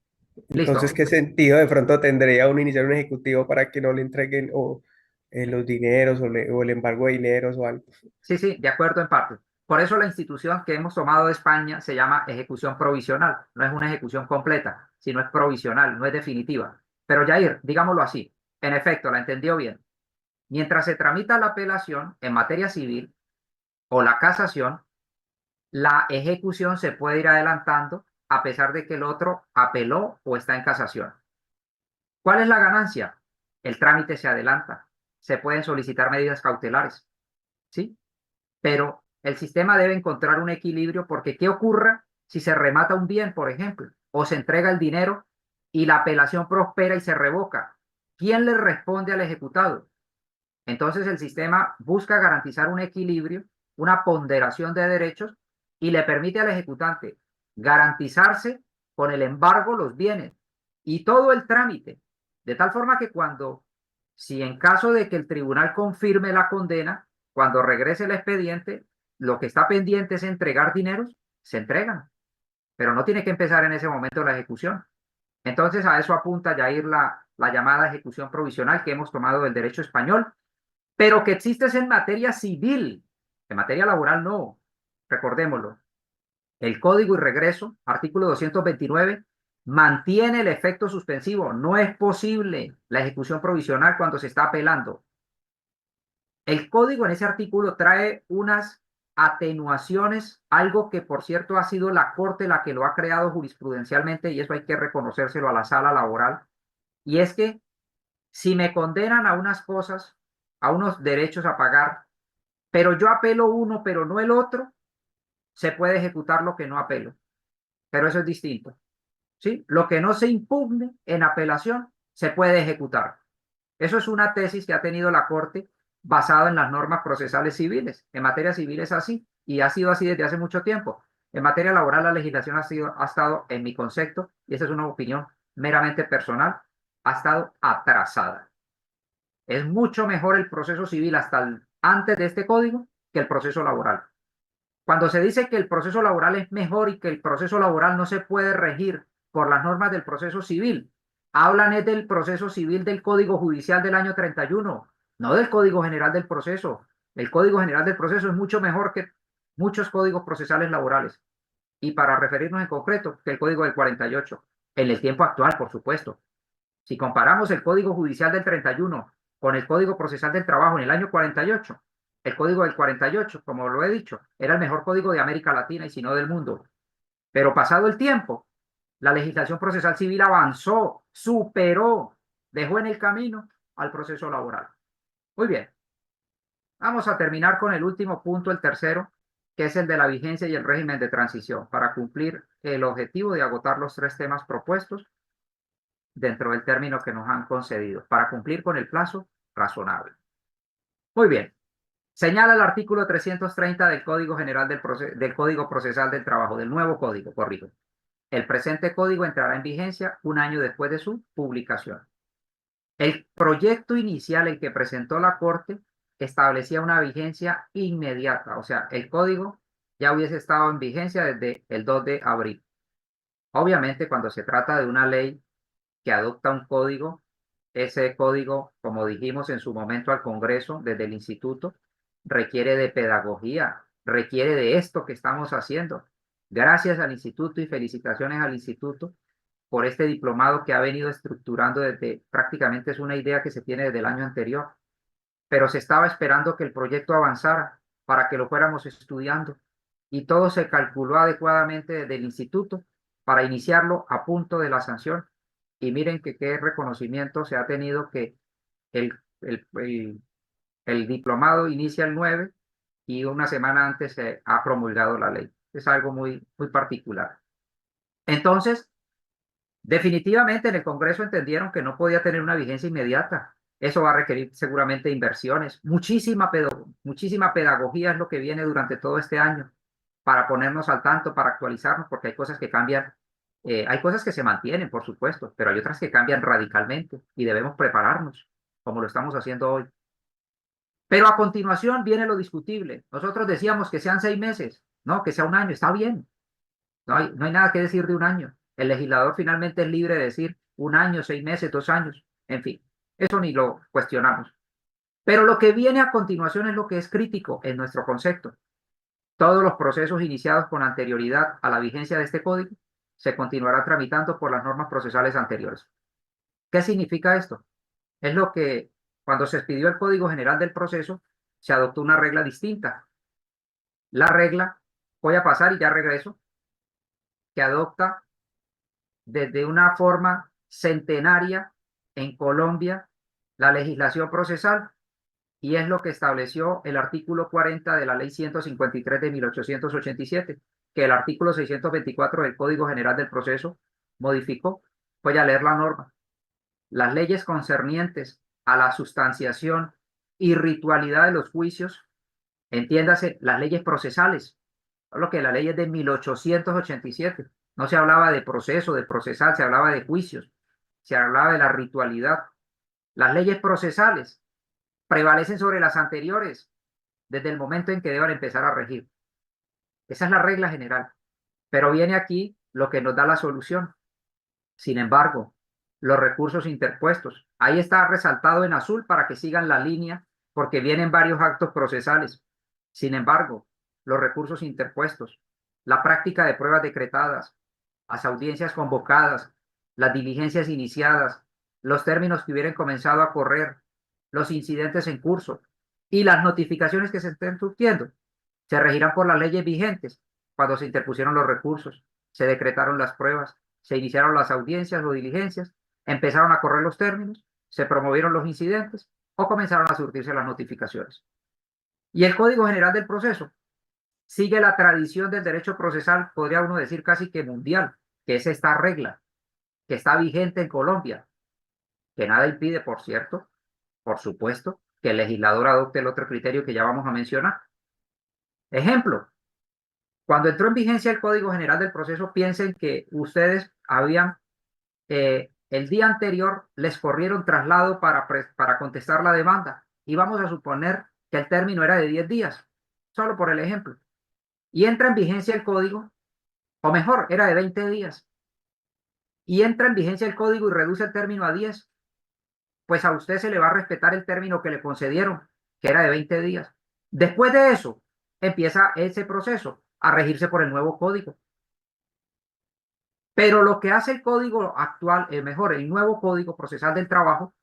Entonces, Listo. ¿qué sentido de pronto tendría uno iniciar un ejecutivo para que no le entreguen los dineros o el embargo de dineros o algo? Sí, sí, de acuerdo en parte. Por eso la institución que hemos tomado de España se llama ejecución provisional. No es una ejecución completa, sino es provisional, no es definitiva. Pero Jair, digámoslo así, en efecto, la entendió bien. Mientras se tramita la apelación en materia civil o la casación, la ejecución se puede ir adelantando a pesar de que el otro apeló o está en casación. ¿Cuál es la ganancia? El trámite se adelanta. Se pueden solicitar medidas cautelares, ¿sí? Pero el sistema debe encontrar un equilibrio porque ¿qué ocurre si se remata un bien, por ejemplo, o se entrega el dinero y la apelación prospera y se revoca? ¿Quién le responde al ejecutado? Entonces el sistema busca garantizar un equilibrio, una ponderación de derechos y le permite al ejecutante garantizarse con el embargo los bienes y todo el trámite, de tal forma que si en caso de que el tribunal confirme la condena, cuando regrese el expediente, lo que está pendiente es entregar dineros, se entregan, pero no tiene que empezar en ese momento la ejecución. Entonces a eso apunta, Yair, la llamada ejecución provisional que hemos tomado del derecho español, pero que existe es en materia civil, en materia laboral no, recordémoslo. El Código y Regreso, artículo 229, mantiene el efecto suspensivo. No es posible la ejecución provisional cuando se está apelando. El Código en ese artículo trae unas atenuaciones, algo que por cierto ha sido la Corte la que lo ha creado jurisprudencialmente, y eso hay que reconocérselo a la sala laboral, y es que si me condenan a unas cosas, a unos derechos a pagar, pero yo apelo uno, pero no el otro, se puede ejecutar lo que no apelo. Pero eso es distinto, ¿sí? Lo que no se impugne en apelación se puede ejecutar. Eso es una tesis que ha tenido la Corte basada en las normas procesales civiles. En materia civil es así y ha sido así desde hace mucho tiempo. En materia laboral la legislación ha estado, en mi concepto, y esa es una opinión meramente personal, ha estado atrasada. Es mucho mejor el proceso civil antes de este código que el proceso laboral. Cuando se dice que el proceso laboral es mejor y que el proceso laboral no se puede regir por las normas del proceso civil, hablan es del proceso civil del Código Judicial del año 31, no del Código General del Proceso. El Código General del Proceso es mucho mejor que muchos códigos procesales laborales. Y para referirnos en concreto, que el Código del 48, en el tiempo actual, por supuesto. Si comparamos el Código Judicial del 31 con el Código Procesal del Trabajo en el año 48, el Código del 48, como lo he dicho, era el mejor código de América Latina y si no del mundo. Pero pasado el tiempo, la legislación procesal civil avanzó, superó, dejó en el camino al proceso laboral. Muy bien. Vamos a terminar con el último punto, el tercero, que es el de la vigencia y el régimen de transición, para cumplir el objetivo de agotar los 3 temas propuestos dentro del término que nos han concedido, para cumplir con el plazo razonable. Muy bien. Señala el artículo 330 del Código General del Código Procesal del Trabajo, del nuevo código, corrijo. El presente código entrará en vigencia 1 año después de su publicación. El proyecto inicial, el que presentó la Corte, establecía una vigencia inmediata, o sea, el código ya hubiese estado en vigencia desde el 2 de abril. Obviamente, cuando se trata de una ley que adopta un código, ese código, como dijimos en su momento al Congreso, desde el Instituto, requiere de pedagogía, requiere de esto que estamos haciendo. Gracias al Instituto y felicitaciones al Instituto por este diplomado que ha venido estructurando desde, prácticamente es una idea que se tiene desde el año anterior, pero se estaba esperando que el proyecto avanzara para que lo fuéramos estudiando y todo se calculó adecuadamente desde el Instituto para iniciarlo a punto de la sanción. Y miren que qué reconocimiento se ha tenido que el, el, el, el diplomado inicia el 9 y una semana antes se ha promulgado la ley. Es algo muy, muy particular. Entonces, definitivamente en el Congreso entendieron que no podía tener una vigencia inmediata. Eso va a requerir seguramente inversiones. Muchísima pedagogía es lo que viene durante todo este año para ponernos al tanto, para actualizarnos, porque hay cosas que cambian. Hay cosas que se mantienen, por supuesto, pero hay otras que cambian radicalmente y debemos prepararnos, como lo estamos haciendo hoy. Pero a continuación viene lo discutible. Nosotros decíamos que sean 6 meses, no, que sea 1 año, está bien. No hay nada que decir de 1 año. El legislador finalmente es libre de decir 1 año, 6 meses, 2 años, en fin, eso ni lo cuestionamos. Pero lo que viene a continuación es lo que es crítico en nuestro concepto. Todos los procesos iniciados con anterioridad a la vigencia de este código se continuará tramitando por las normas procesales anteriores. ¿Qué significa esto? Es lo que cuando se expidió el Código General del Proceso se adoptó una regla distinta. La regla, voy a pasar y ya regreso, que adopta desde una forma centenaria en Colombia la legislación procesal y es lo que estableció el artículo 40 de la Ley 153 de 1887, que el artículo 624 del Código General del Proceso modificó. Voy a leer la norma. Las leyes concernientes a la sustanciación y ritualidad de los juicios, entiéndase, las leyes procesales, lo que la ley es de 1887. No se hablaba de proceso, de procesal, se hablaba de juicios, se hablaba de la ritualidad. Las leyes procesales prevalecen sobre las anteriores desde el momento en que deban empezar a regir. Esa es la regla general. Pero viene aquí lo que nos da la solución. Sin embargo, los recursos interpuestos, ahí está resaltado en azul para que sigan la línea, porque vienen varios actos procesales. Sin embargo, los recursos interpuestos, la práctica de pruebas decretadas, las audiencias convocadas, las diligencias iniciadas, los términos que hubieran comenzado a correr, los incidentes en curso y las notificaciones que se estén surtiendo, se regirán por las leyes vigentes cuando se interpusieron los recursos, se decretaron las pruebas, se iniciaron las audiencias o diligencias, empezaron a correr los términos, se promovieron los incidentes o comenzaron a surtirse las notificaciones. Y el Código General del Proceso sigue la tradición del derecho procesal, podría uno decir casi que mundial, que es esta regla que está vigente en Colombia, que nada impide, por cierto, por supuesto, que el legislador adopte el otro criterio que ya vamos a mencionar. Ejemplo, cuando entró en vigencia el Código General del Proceso, piensen que ustedes habían, el día anterior les corrieron traslado para contestar la demanda y vamos a suponer que el término era de 10 días, solo por el ejemplo. Y entra en vigencia el código, o mejor, era de 20 días. Y entra en vigencia el código y reduce el término a 10. Pues a usted se le va a respetar el término que le concedieron, que era de 20 días. Después de eso, empieza ese proceso a regirse por el nuevo código. Pero lo que hace el código actual, mejor, el nuevo Código Procesal del Trabajo,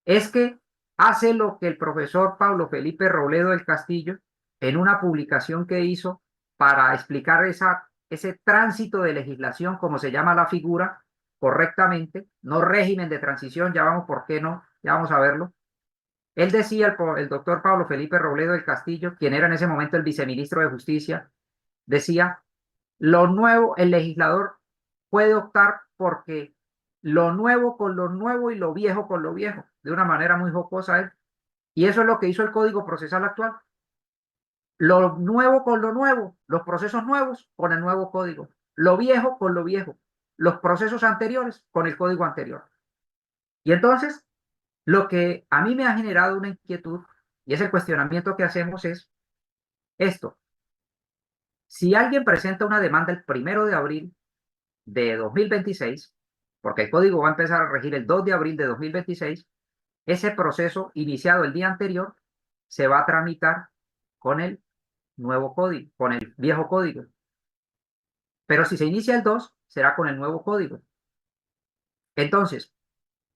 es que hace lo que el profesor Pablo Felipe Robledo del Castillo, en una publicación que hizo para explicar ese tránsito de legislación, como se llama la figura, correctamente, no régimen de transición, ya vamos por qué no, ya vamos a verlo. Él decía, el doctor Pablo Felipe Robledo del Castillo, quien era en ese momento el viceministro de Justicia, decía, lo nuevo, el legislador puede optar porque lo nuevo con lo nuevo y lo viejo con lo viejo, de una manera muy jocosa él. Y eso es lo que hizo el Código Procesal actual. Lo nuevo con lo nuevo, los procesos nuevos con el nuevo código, lo viejo con lo viejo, los procesos anteriores con el código anterior. Y entonces, lo que a mí me ha generado una inquietud, y es el cuestionamiento que hacemos, es esto. Si alguien presenta una demanda el 1 de abril de 2026, porque el código va a empezar a regir el 2 de abril de 2026, ese proceso iniciado el día anterior se va a tramitar con el nuevo código, con el viejo código. Pero si se inicia el 2, será con el nuevo código. Entonces,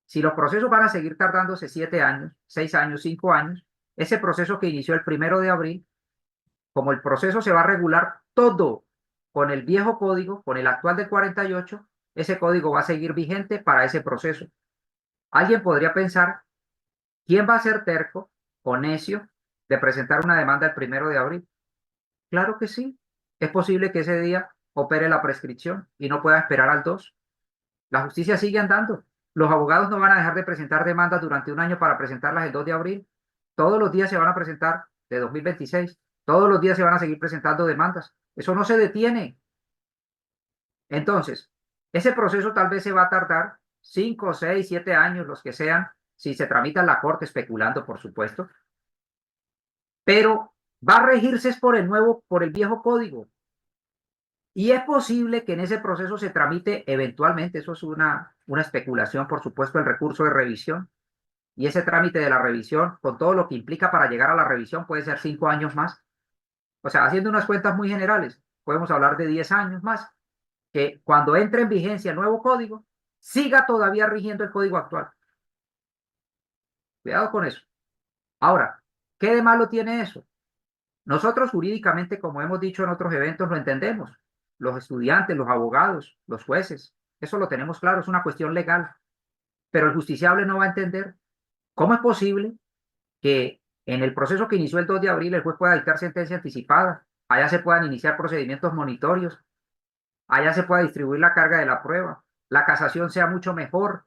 si los procesos van a seguir tardándose 7 años, 6 años, 5 años, ese proceso que inició el 1 de abril, como el proceso se va a regular todo con el viejo código, con el actual del 48, ese código va a seguir vigente para ese proceso. Alguien podría pensar, ¿quién va a ser terco o necio de presentar una demanda el 1 de abril? Claro que sí. Es posible que ese día opere la prescripción y no pueda esperar al 2. La justicia sigue andando. Los abogados no van a dejar de presentar demandas durante un año para presentarlas el 2 de abril. Todos los días se van a presentar de 2026. Todos los días se van a seguir presentando demandas. Eso no se detiene. Entonces, ese proceso tal vez se va a tardar 5, 6, 7 años, los que sean, si se tramita en la corte, especulando, por supuesto. Pero va a regirse por el viejo código. Y es posible que en ese proceso se tramite eventualmente, eso es una especulación, por supuesto, el recurso de revisión. Y ese trámite de la revisión, con todo lo que implica para llegar a la revisión, puede ser 5 años más. O sea, haciendo unas cuentas muy generales, podemos hablar de 10 años más, que cuando entre en vigencia el nuevo código, siga todavía rigiendo el código actual. Cuidado con eso. Ahora, ¿qué de malo tiene eso? Nosotros jurídicamente, como hemos dicho en otros eventos, lo entendemos. Los estudiantes, los abogados, los jueces, eso lo tenemos claro, es una cuestión legal. Pero el justiciable no va a entender cómo es posible que en el proceso que inició el 2 de abril el juez pueda dictar sentencia anticipada, allá se puedan iniciar procedimientos monitorios, allá se pueda distribuir la carga de la prueba, la casación sea mucho mejor,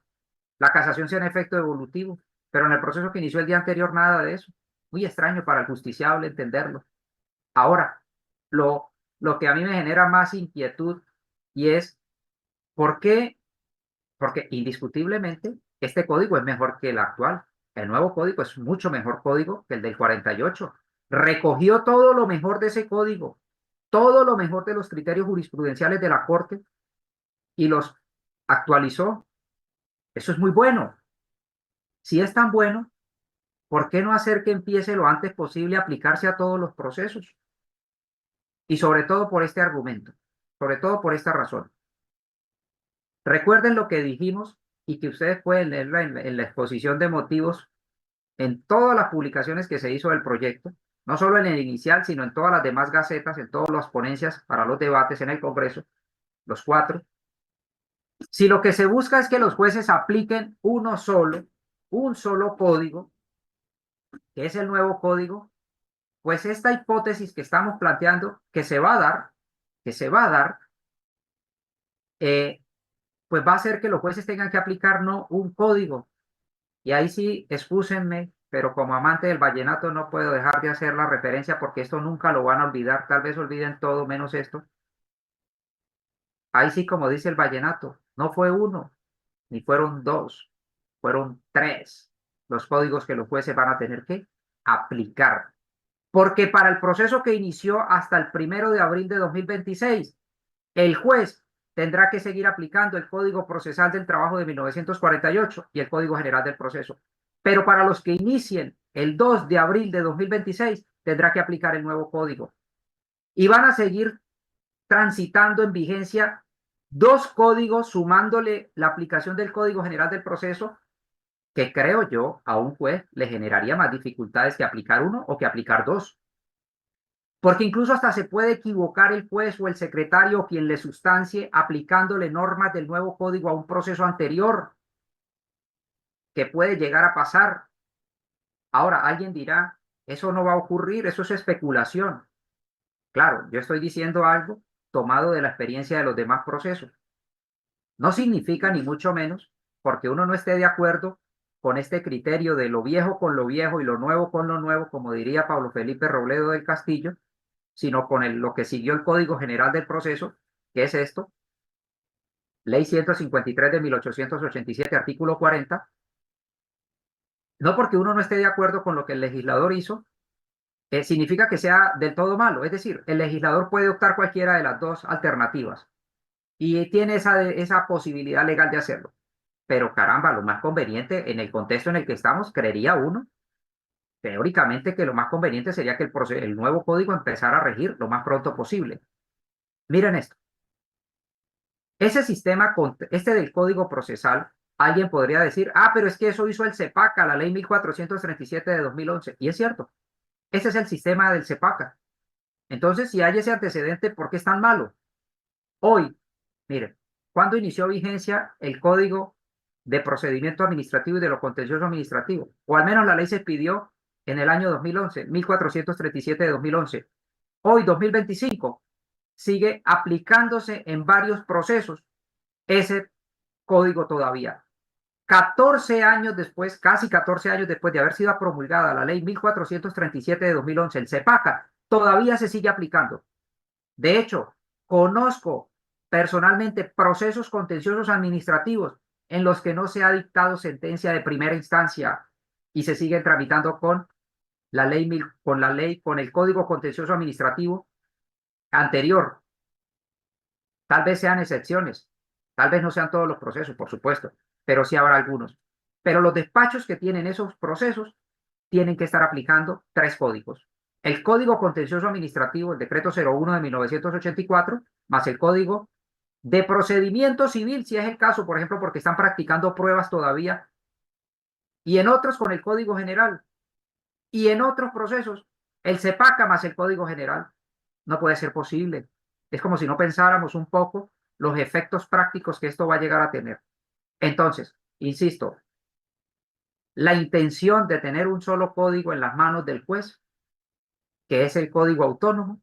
la casación sea en efecto devolutivo, pero en el proceso que inició el día anterior nada de eso. Muy extraño para el justiciable entenderlo. Ahora, lo que a mí me genera más inquietud y es ¿por qué? Porque indiscutiblemente este código es mejor que el actual. El nuevo código es mucho mejor código que el del 48. Recogió todo lo mejor de ese código, todo lo mejor de los criterios jurisprudenciales de la Corte y los actualizó. Eso es muy bueno. Si es tan bueno, ¿por qué no hacer que empiece lo antes posible a aplicarse a todos los procesos? Y sobre todo por este argumento, sobre todo por esta razón. Recuerden lo que dijimos y que ustedes pueden leerla en la exposición de motivos en todas las publicaciones que se hizo del proyecto, no solo en el inicial, sino en todas las demás gacetas, en todas las ponencias para los debates en el Congreso, los 4. Si lo que se busca es que los jueces apliquen un solo código, que es el nuevo código, pues esta hipótesis que estamos planteando, que se va a dar, pues va a hacer que los jueces tengan que aplicar no un código. Y ahí sí, excúsenme, pero como amante del vallenato no puedo dejar de hacer la referencia porque esto nunca lo van a olvidar, tal vez olviden todo menos esto. Ahí sí, como dice el vallenato, no fue 1, ni fueron 2, fueron 3 los códigos que los jueces van a tener que aplicar. Porque para el proceso que inició hasta el 1 de abril de 2026, el juez tendrá que seguir aplicando el Código Procesal del Trabajo de 1948 y el Código General del Proceso. Pero para los que inicien el 2 de abril de 2026, tendrá que aplicar el nuevo código. Y van a seguir transitando en vigencia 2 códigos, sumándole la aplicación del Código General del Proceso, que creo yo a un juez le generaría más dificultades que aplicar 1 o que aplicar 2. Porque incluso hasta se puede equivocar el juez o el secretario o quien le sustancie aplicándole normas del nuevo código a un proceso anterior, que puede llegar a pasar. Ahora, alguien dirá, eso no va a ocurrir, eso es especulación. Claro, yo estoy diciendo algo tomado de la experiencia de los demás procesos. No significa ni mucho menos, porque uno no esté de acuerdo con este criterio de lo viejo con lo viejo y lo nuevo con lo nuevo, como diría Pablo Felipe Robledo del Castillo, sino con lo que siguió el Código General del Proceso, que es esto, Ley 153 de 1887, artículo 40. No porque uno no esté de acuerdo con lo que el legislador hizo, significa que sea del todo malo. Es decir, el legislador puede optar cualquiera de las 2 alternativas y tiene esa posibilidad legal de hacerlo. Pero caramba, lo más conveniente en el contexto en el que estamos, creería uno, teóricamente que lo más conveniente sería que el nuevo código empezara a regir lo más pronto posible. Miren esto. Ese sistema, este del código procesal, alguien podría decir, pero es que eso hizo el CEPACA, la ley 1437 de 2011. Y es cierto, ese es el sistema del CEPACA. Entonces, si hay ese antecedente, ¿por qué es tan malo? Hoy, miren, ¿cuándo inició vigencia el Código de Procedimiento Administrativo y de lo Contencioso Administrativo? O al menos la ley se expidió en el año 2011, 1437 de 2011. Hoy, 2025, sigue aplicándose en varios procesos ese código todavía. 14 años después, casi 14 años después de haber sido promulgada la ley 1437 de 2011, el CEPACA, todavía se sigue aplicando. De hecho, conozco personalmente procesos contenciosos administrativos en los que no se ha dictado sentencia de primera instancia y se siguen tramitando con con el Código Contencioso Administrativo anterior. Tal vez sean excepciones, tal vez no sean todos los procesos, por supuesto, pero sí habrá algunos. Pero los despachos que tienen esos procesos tienen que estar aplicando 3 códigos. El Código Contencioso Administrativo, el Decreto 01 de 1984, más el Código de Procedimiento Civil, si es el caso, por ejemplo, porque están practicando pruebas todavía, y en otros con el Código General, y en otros procesos, el CEPACA más el Código General. No puede ser posible. Es como si no pensáramos un poco los efectos prácticos que esto va a llegar a tener. Entonces, insisto, la intención de tener un solo código en las manos del juez, que es el código autónomo,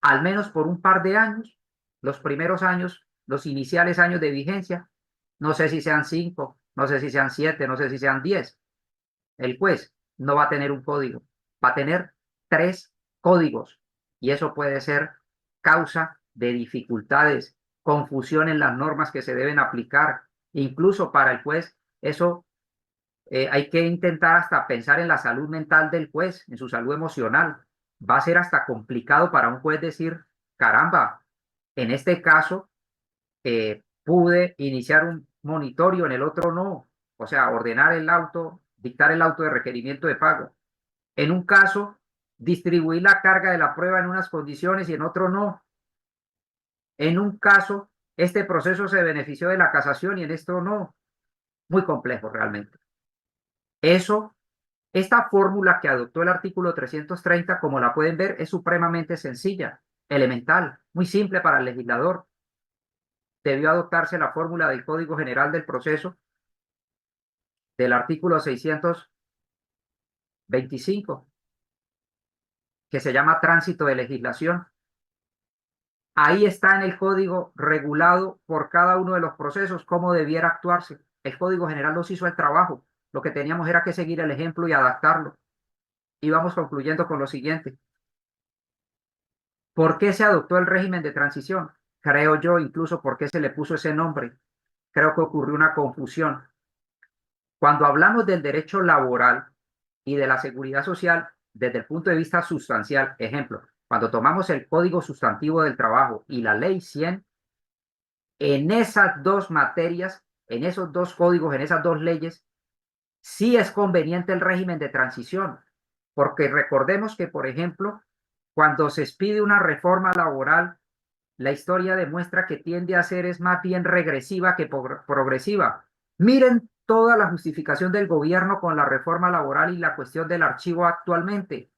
al menos por un par de años, los primeros años, los iniciales años de vigencia, no sé si sean 5, no sé si sean 7, no sé si sean 10, el juez no va a tener un código, va a tener 3 códigos y eso puede ser causa de dificultades, confusión en las normas que se deben aplicar, incluso para el juez, eso hay que intentar hasta pensar en la salud mental del juez, en su salud emocional. Va a ser hasta complicado para un juez decir, caramba, en este caso, pude iniciar un monitorio, en el otro no. O sea, ordenar el auto, dictar el auto de requerimiento de pago. En un caso, distribuir la carga de la prueba en unas condiciones y en otro no. En un caso, este proceso se benefició de la casación y en esto no. Muy complejo realmente. Esta fórmula que adoptó el artículo 330, como la pueden ver, es supremamente sencilla, elemental, muy simple para el legislador. Debió adoptarse la fórmula del Código General del Proceso del artículo 625, que se llama tránsito de legislación. Ahí está en el código regulado por cada uno de los procesos cómo debiera actuarse. El Código General nos hizo el trabajo. Lo que teníamos era que seguir el ejemplo y adaptarlo. Y vamos concluyendo con lo siguiente. ¿Por qué se adoptó el régimen de transición? Creo yo, incluso por qué se le puso ese nombre. Creo que ocurrió una confusión. Cuando hablamos del derecho laboral y de la seguridad social, desde el punto de vista sustancial, ejemplo, cuando tomamos el Código Sustantivo del Trabajo y la Ley 100, en esas dos materias, en esos dos códigos, en esas dos leyes, sí es conveniente el régimen de transición, porque recordemos que, por ejemplo, cuando se expide una reforma laboral, la historia demuestra que tiende a ser es más bien regresiva que progresiva. Miren toda la justificación del gobierno con la reforma laboral y la cuestión del archivo actualmente.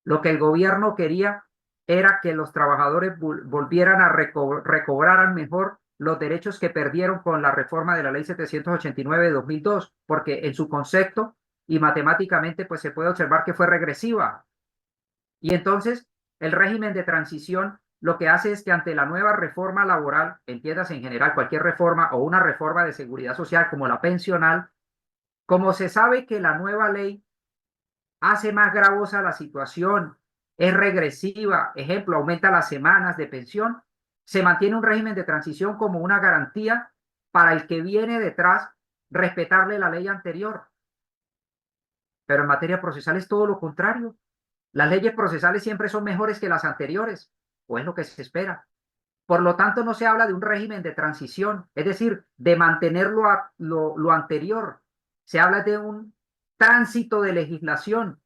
Lo que el gobierno quería era que los trabajadores volvieran a recobraran mejor los derechos que perdieron con la reforma de la ley 789 de 2002, porque en su concepto y matemáticamente pues se puede observar que fue regresiva. Y entonces el régimen de transición lo que hace es que ante la nueva reforma laboral, entiéndase en general cualquier reforma o una reforma de seguridad social como la pensional, como se sabe que la nueva ley hace más gravosa la situación, es regresiva, ejemplo, aumenta las semanas de pensión, se mantiene un régimen de transición como una garantía para el que viene detrás respetarle la ley anterior. Pero en materia procesal es todo lo contrario. Las leyes procesales siempre son mejores que las anteriores, o es lo que se espera. Por lo tanto, no se habla de un régimen de transición, es decir, de mantener lo anterior. Se habla de un tránsito de legislación,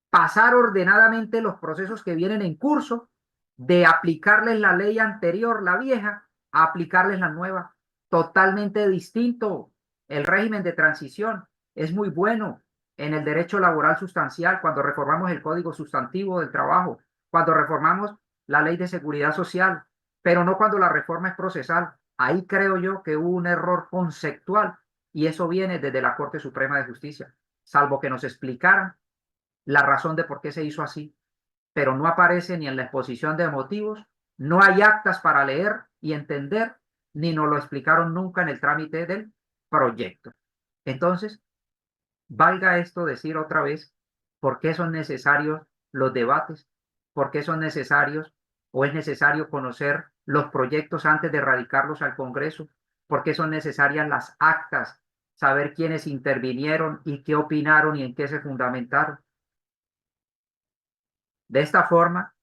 pasar ordenadamente los procesos que vienen en curso, de aplicarles la ley anterior, la vieja, a aplicarles la nueva. Totalmente distinto. El régimen de transición es muy bueno en el derecho laboral sustancial, cuando reformamos el Código Sustantivo del Trabajo, cuando reformamos la Ley de Seguridad Social, pero no cuando la reforma es procesal. Ahí creo yo que hubo un error conceptual y eso viene desde la Corte Suprema de Justicia, salvo que nos explicaran la razón de por qué se hizo así, pero no aparece ni en la exposición de motivos, no hay actas para leer y entender, ni nos lo explicaron nunca en el trámite del proyecto. Entonces, valga esto decir otra vez, ¿por qué son necesarios los debates? ¿Por qué son necesarios o es necesario conocer los proyectos antes de radicarlos al Congreso? ¿Por qué son necesarias las actas? Saber quiénes intervinieron y qué opinaron y en qué se fundamentaron. De esta forma,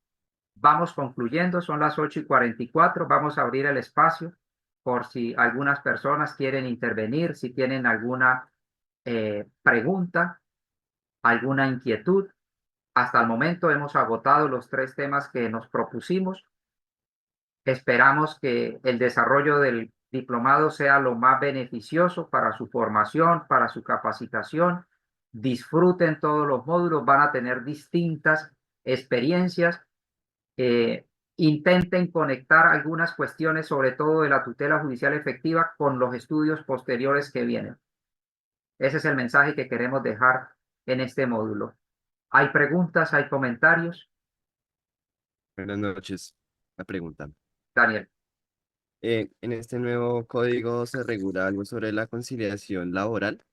vamos concluyendo, son las 8:44, vamos a abrir el espacio por si algunas personas quieren intervenir, si tienen alguna pregunta, alguna inquietud. Hasta el momento hemos agotado los 3 temas que nos propusimos. Esperamos que el desarrollo del diplomado sea lo más beneficioso para su formación, para su capacitación. Disfruten todos los módulos, van a tener distintas experiencias. Intenten conectar algunas cuestiones, sobre todo de la tutela judicial efectiva, con los estudios posteriores que vienen. Ese es el mensaje que queremos dejar en este módulo. ¿Hay preguntas? ¿Hay comentarios? Buenas noches. La pregunta. Daniel. ¿En este nuevo código se regula algo sobre la conciliación laboral?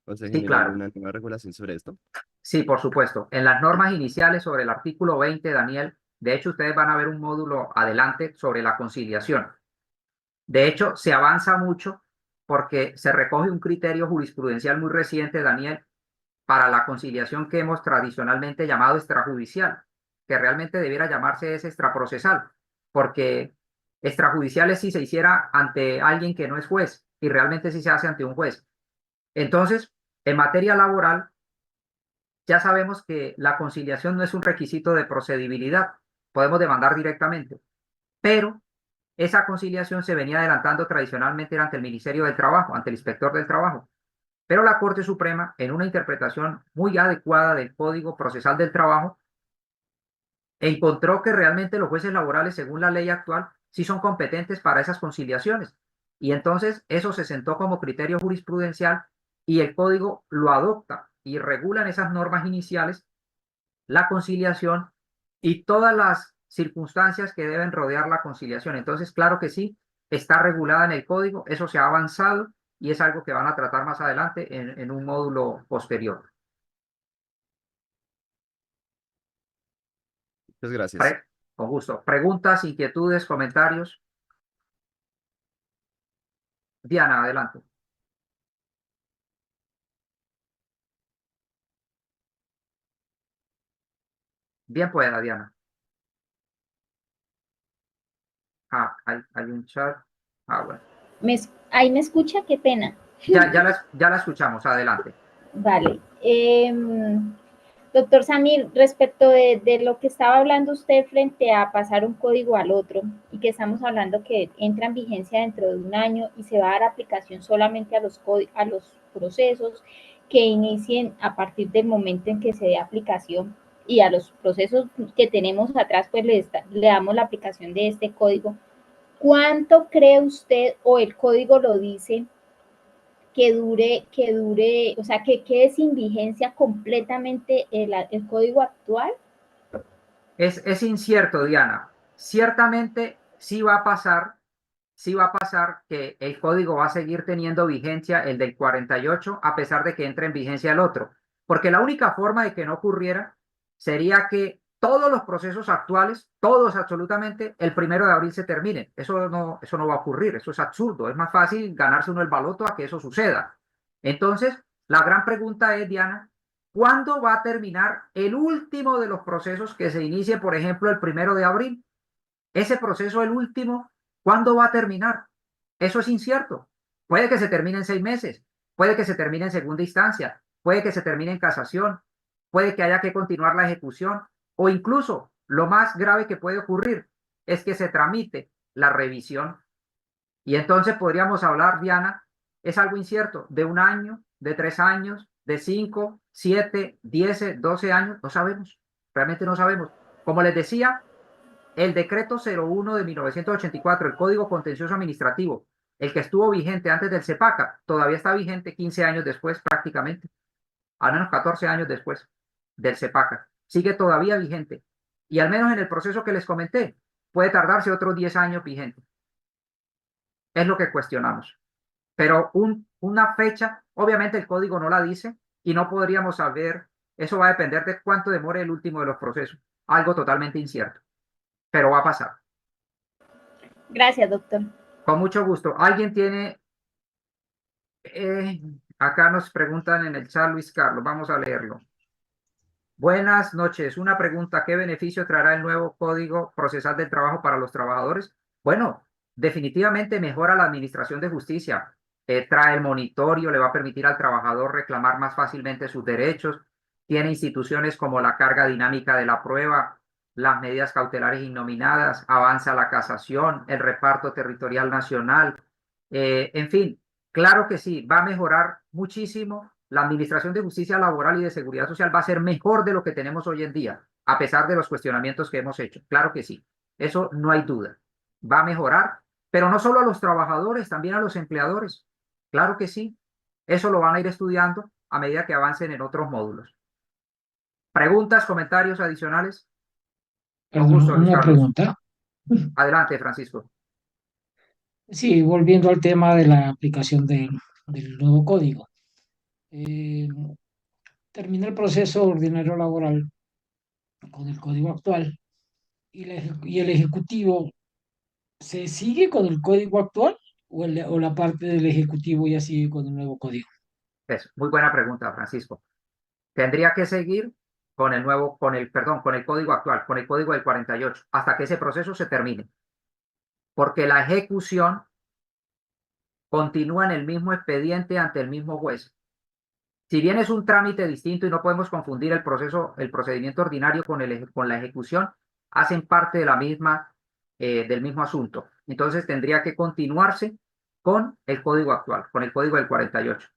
¿O se Sí, genera claro. alguna nueva regulación sobre esto? Sí, por supuesto. En las normas iniciales sobre el artículo 20, Daniel, de hecho, ustedes van a ver un módulo adelante sobre la conciliación. De hecho, se avanza mucho porque se recoge un criterio jurisprudencial muy reciente, Daniel, para la conciliación que hemos tradicionalmente llamado extrajudicial, que realmente debiera llamarse es extraprocesal, porque Extrajudiciales si se hiciera ante alguien que no es juez y realmente si se hace ante un juez. Entonces, en materia laboral, ya sabemos que la conciliación no es un requisito de procedibilidad. Podemos demandar directamente, pero esa conciliación se venía adelantando tradicionalmente ante el Ministerio del Trabajo, ante el Inspector del Trabajo. Pero la Corte Suprema, en una interpretación muy adecuada del Código Procesal del Trabajo, encontró que realmente los jueces laborales, según la ley actual, sí son competentes para esas conciliaciones. Y entonces eso se sentó como criterio jurisprudencial y el Código lo adopta y regula en esas normas iniciales la conciliación y todas las circunstancias que deben rodear la conciliación. Entonces, claro que sí, está regulada en el Código, eso se ha avanzado y es algo que van a tratar más adelante en un módulo posterior. Muchas gracias. Con gusto. Preguntas, inquietudes, comentarios. Diana, adelante. Bien pueda, Diana. Ah, hay un chat. Ah, bueno. Ahí me escucha, qué pena. Ya la escuchamos, adelante. Vale. Doctor Samir, respecto de lo que estaba hablando usted frente a pasar un código al otro y que estamos hablando que entra en vigencia dentro de un año y se va a dar aplicación solamente a los procesos que inicien a partir del momento en que se dé aplicación y a los procesos que tenemos atrás, pues le damos la aplicación de este código. ¿Cuánto cree usted, o el código lo dice, que dure, o sea, que quede sin vigencia completamente el código actual? Es incierto, Diana. Ciertamente sí va a pasar que el código va a seguir teniendo vigencia, el del 48, a pesar de que entre en vigencia el otro. Porque la única forma de que no ocurriera sería que todos los procesos actuales, todos absolutamente, el 1 de abril se terminen. Eso no va a ocurrir, eso es absurdo. Es más fácil ganarse uno el baloto a que eso suceda. Entonces, la gran pregunta es, Diana, ¿cuándo va a terminar el último de los procesos que se inicie, por ejemplo, el 1 de abril? Ese proceso, el último, ¿cuándo va a terminar? Eso es incierto. Puede que se termine en 6 meses, puede que se termine en segunda instancia, puede que se termine en casación, puede que haya que continuar la ejecución, o incluso lo más grave que puede ocurrir es que se tramite la revisión. Y entonces podríamos hablar, Diana, es algo incierto, de 1 año, de 3 años, de 5, 7, 10, 12 años, no sabemos, realmente no sabemos. Como les decía, el decreto 01 de 1984, el Código Contencioso Administrativo, el que estuvo vigente antes del CEPACA, todavía está vigente 15 años después prácticamente, al menos 14 años después del CEPACA. Sigue todavía vigente. Y al menos en el proceso que les comenté, puede tardarse otros 10 años vigente. Es lo que cuestionamos. Pero una fecha, obviamente el código no la dice y no podríamos saber, eso va a depender de cuánto demore el último de los procesos. Algo totalmente incierto. Pero va a pasar. Gracias, doctor. Con mucho gusto. ¿Alguien tiene? Acá nos preguntan en el chat, Luis Carlos. Vamos a leerlo. Buenas noches. Una pregunta. ¿Qué beneficio traerá el nuevo Código Procesal del Trabajo para los trabajadores? Bueno, definitivamente mejora la administración de justicia. Trae el monitoreo, le va a permitir al trabajador reclamar más fácilmente sus derechos. Tiene instituciones como la carga dinámica de la prueba, las medidas cautelares innominadas, avanza la casación, el reparto territorial nacional. En fin, claro que sí, va a mejorar muchísimo. La administración de justicia laboral y de seguridad social va a ser mejor de lo que tenemos hoy en día, a pesar de los cuestionamientos que hemos hecho. Claro que sí, eso no hay duda. Va a mejorar, pero no solo a los trabajadores, también a los empleadores. Claro que sí, eso lo van a ir estudiando a medida que avancen en otros módulos. ¿Preguntas, comentarios adicionales? Con Perdón, gusto, Luis una Carlos. pregunta. Adelante, Francisco. Sí, volviendo al tema de la aplicación del nuevo código. Termina el proceso ordinario laboral con el código actual y el ejecutivo se sigue con el código actual o la parte del ejecutivo ya sigue con el nuevo código. Es muy buena pregunta, Francisco. Tendría que seguir con el con el código actual, con el código del 48, hasta que ese proceso se termine. porque la ejecución continúa en el mismo expediente ante el mismo juez. Si bien es un trámite distinto y no podemos confundir el procedimiento ordinario con la ejecución, hacen parte de del mismo asunto. Entonces tendría que continuarse con el código actual, con el código del 48.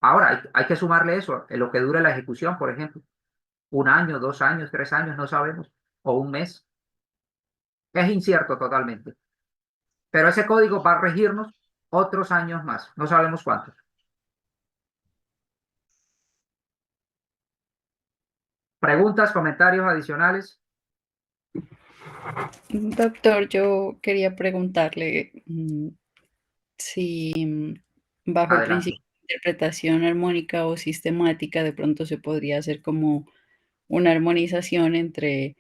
Ahora, hay que sumarle eso, en lo que dure la ejecución, por ejemplo. 1 año, 2 años, 3 años, no sabemos, o un mes. Es incierto totalmente. Pero ese código va a regirnos otros años más, no sabemos cuántos. ¿Preguntas, comentarios adicionales? Doctor, yo quería preguntarle si bajo el Adelante. principio de interpretación armónica o sistemática de pronto se podría hacer como una armonización entre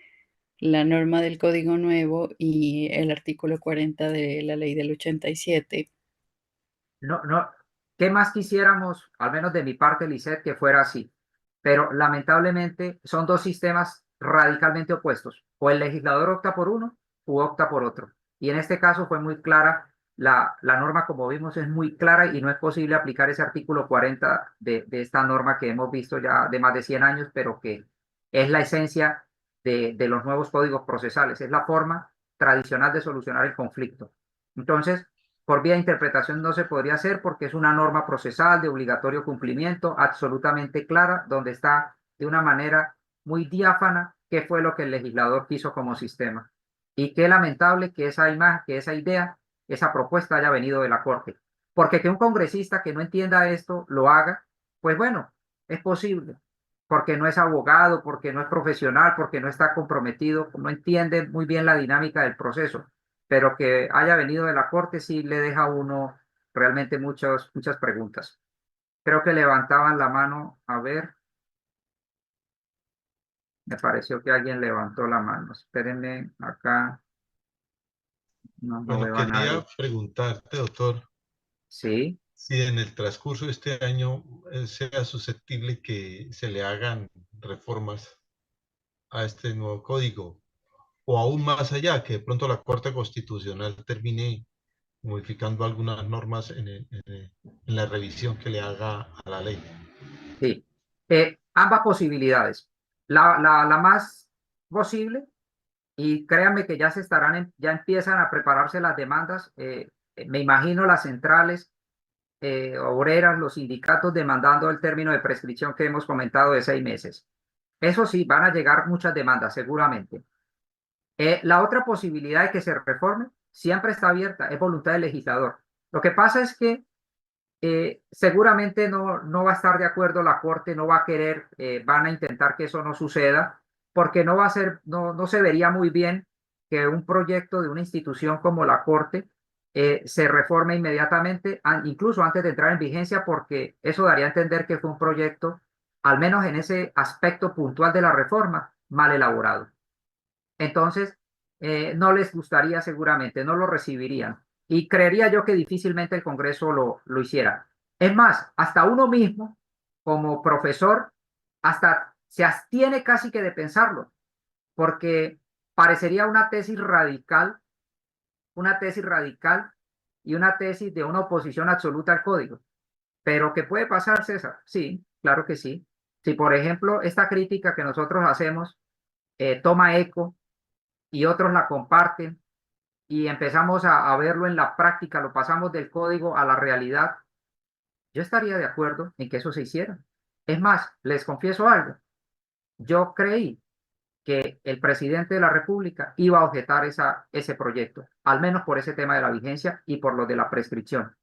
la norma del Código Nuevo y el artículo 40 de la Ley del 87. No, no. ¿Qué más quisiéramos, al menos de mi parte, Lisette, que fuera así? Pero lamentablemente son dos sistemas radicalmente opuestos. O el legislador opta por uno u opta por otro. Y en este caso fue muy clara, la norma, como vimos, es muy clara y no es posible aplicar ese artículo 40 de esta norma que hemos visto ya de más de 100 años, pero que es la esencia de los nuevos códigos procesales. Es la forma tradicional de solucionar el conflicto. Entonces, por vía de interpretación no se podría hacer porque es una norma procesal de obligatorio cumplimiento, absolutamente clara, donde está de una manera muy diáfana qué fue lo que el legislador quiso como sistema. Y qué lamentable que esa imagen, que esa idea, esa propuesta haya venido de la Corte. Porque que un congresista que no entienda esto lo haga, pues bueno, es posible. Porque no es abogado, porque no es profesional, porque no está comprometido, no entiende muy bien la dinámica del proceso, pero que haya venido de la Corte sí le deja a uno realmente muchas preguntas. Creo que levantaban la mano, a ver, me pareció que alguien levantó la mano. Espérenme, acá no Bueno, veo a quería nadie. preguntarte, doctor, Sí, si en el transcurso de este año sea susceptible que se le hagan reformas a este nuevo código, o aún más allá, que de pronto la Corte Constitucional termine modificando algunas normas en la revisión que le haga a la ley. sí. Ambas posibilidades. La más posible, y créanme que ya ya empiezan a prepararse las demandas. Me imagino las centrales obreras, los sindicatos demandando el término de prescripción que hemos comentado de 6 meses. Eso sí, van a llegar muchas demandas, seguramente. La otra posibilidad de que se reforme siempre está abierta, es voluntad del legislador. Lo que pasa es que seguramente no va a estar de acuerdo la Corte, no va a querer, van a intentar que eso no suceda, porque no va a ser, no se vería muy bien que un proyecto de una institución como la Corte se reforme inmediatamente, incluso antes de entrar en vigencia, porque eso daría a entender que fue un proyecto, al menos en ese aspecto puntual de la reforma, mal elaborado. Entonces, no les gustaría seguramente, no lo recibirían. Y creería yo que difícilmente el Congreso lo hiciera. Es más, hasta uno mismo, como profesor, hasta se abstiene casi que de pensarlo, porque parecería una tesis radical y una tesis de una oposición absoluta al código. Pero ¿qué puede pasar, César? Sí, claro que sí. Si, por ejemplo, esta crítica que nosotros hacemos toma eco y otros la comparten y empezamos a verlo en la práctica, lo pasamos del código a la realidad, yo estaría de acuerdo en que eso se hiciera. Es más, les confieso algo, yo creí que el presidente de la República iba a objetar ese proyecto, al menos por ese tema de la vigencia y por lo de la prescripción.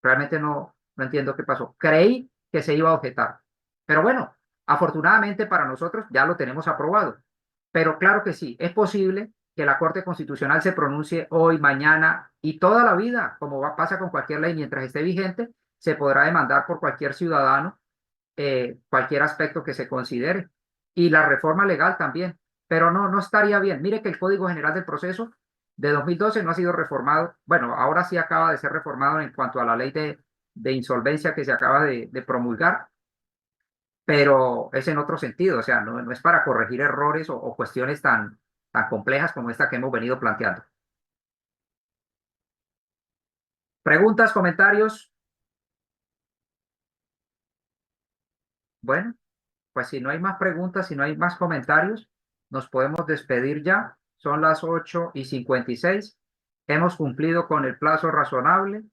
Realmente no entiendo qué pasó. Creí que se iba a objetar. Pero bueno, afortunadamente para nosotros ya lo tenemos aprobado. Pero claro que sí, es posible que la Corte Constitucional se pronuncie hoy, mañana y toda la vida, como pasa con cualquier ley, mientras esté vigente, se podrá demandar por cualquier ciudadano cualquier aspecto que se considere. Y la reforma legal también. Pero no estaría bien. Mire que el Código General del Proceso de 2012 no ha sido reformado. Bueno, ahora sí acaba de ser reformado en cuanto a la ley de insolvencia que se acaba de promulgar, pero es en otro sentido. O sea, no es para corregir errores o cuestiones tan complejas como esta que hemos venido planteando. ¿Preguntas, comentarios? Bueno, pues si no hay más preguntas, si no hay más comentarios, nos podemos despedir ya. Son las 8:56. Hemos cumplido con el plazo razonable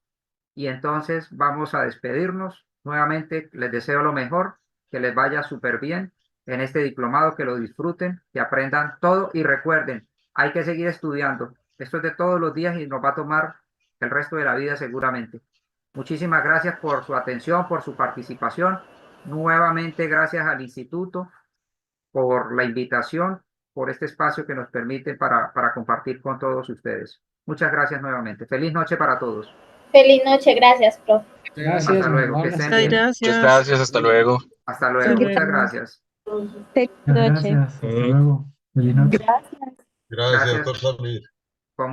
y entonces vamos a despedirnos. Nuevamente les deseo lo mejor, que les vaya súper bien en este diplomado, que lo disfruten, que aprendan todo y recuerden, hay que seguir estudiando. Esto es de todos los días y nos va a tomar el resto de la vida seguramente. Muchísimas gracias por su atención, por su participación. Nuevamente gracias al instituto por la invitación, por este espacio que nos permite para compartir con todos ustedes. Muchas gracias nuevamente. Feliz noche para todos. Feliz noche, gracias, profe. Gracias, Hasta luego, que igual, estén hasta bien. luego. Muchas gracias, hasta luego. Hasta luego, muchas gracias. Gracias, hasta luego. Feliz noche. Gracias. Gracias, Gracias. doctor Samir. Con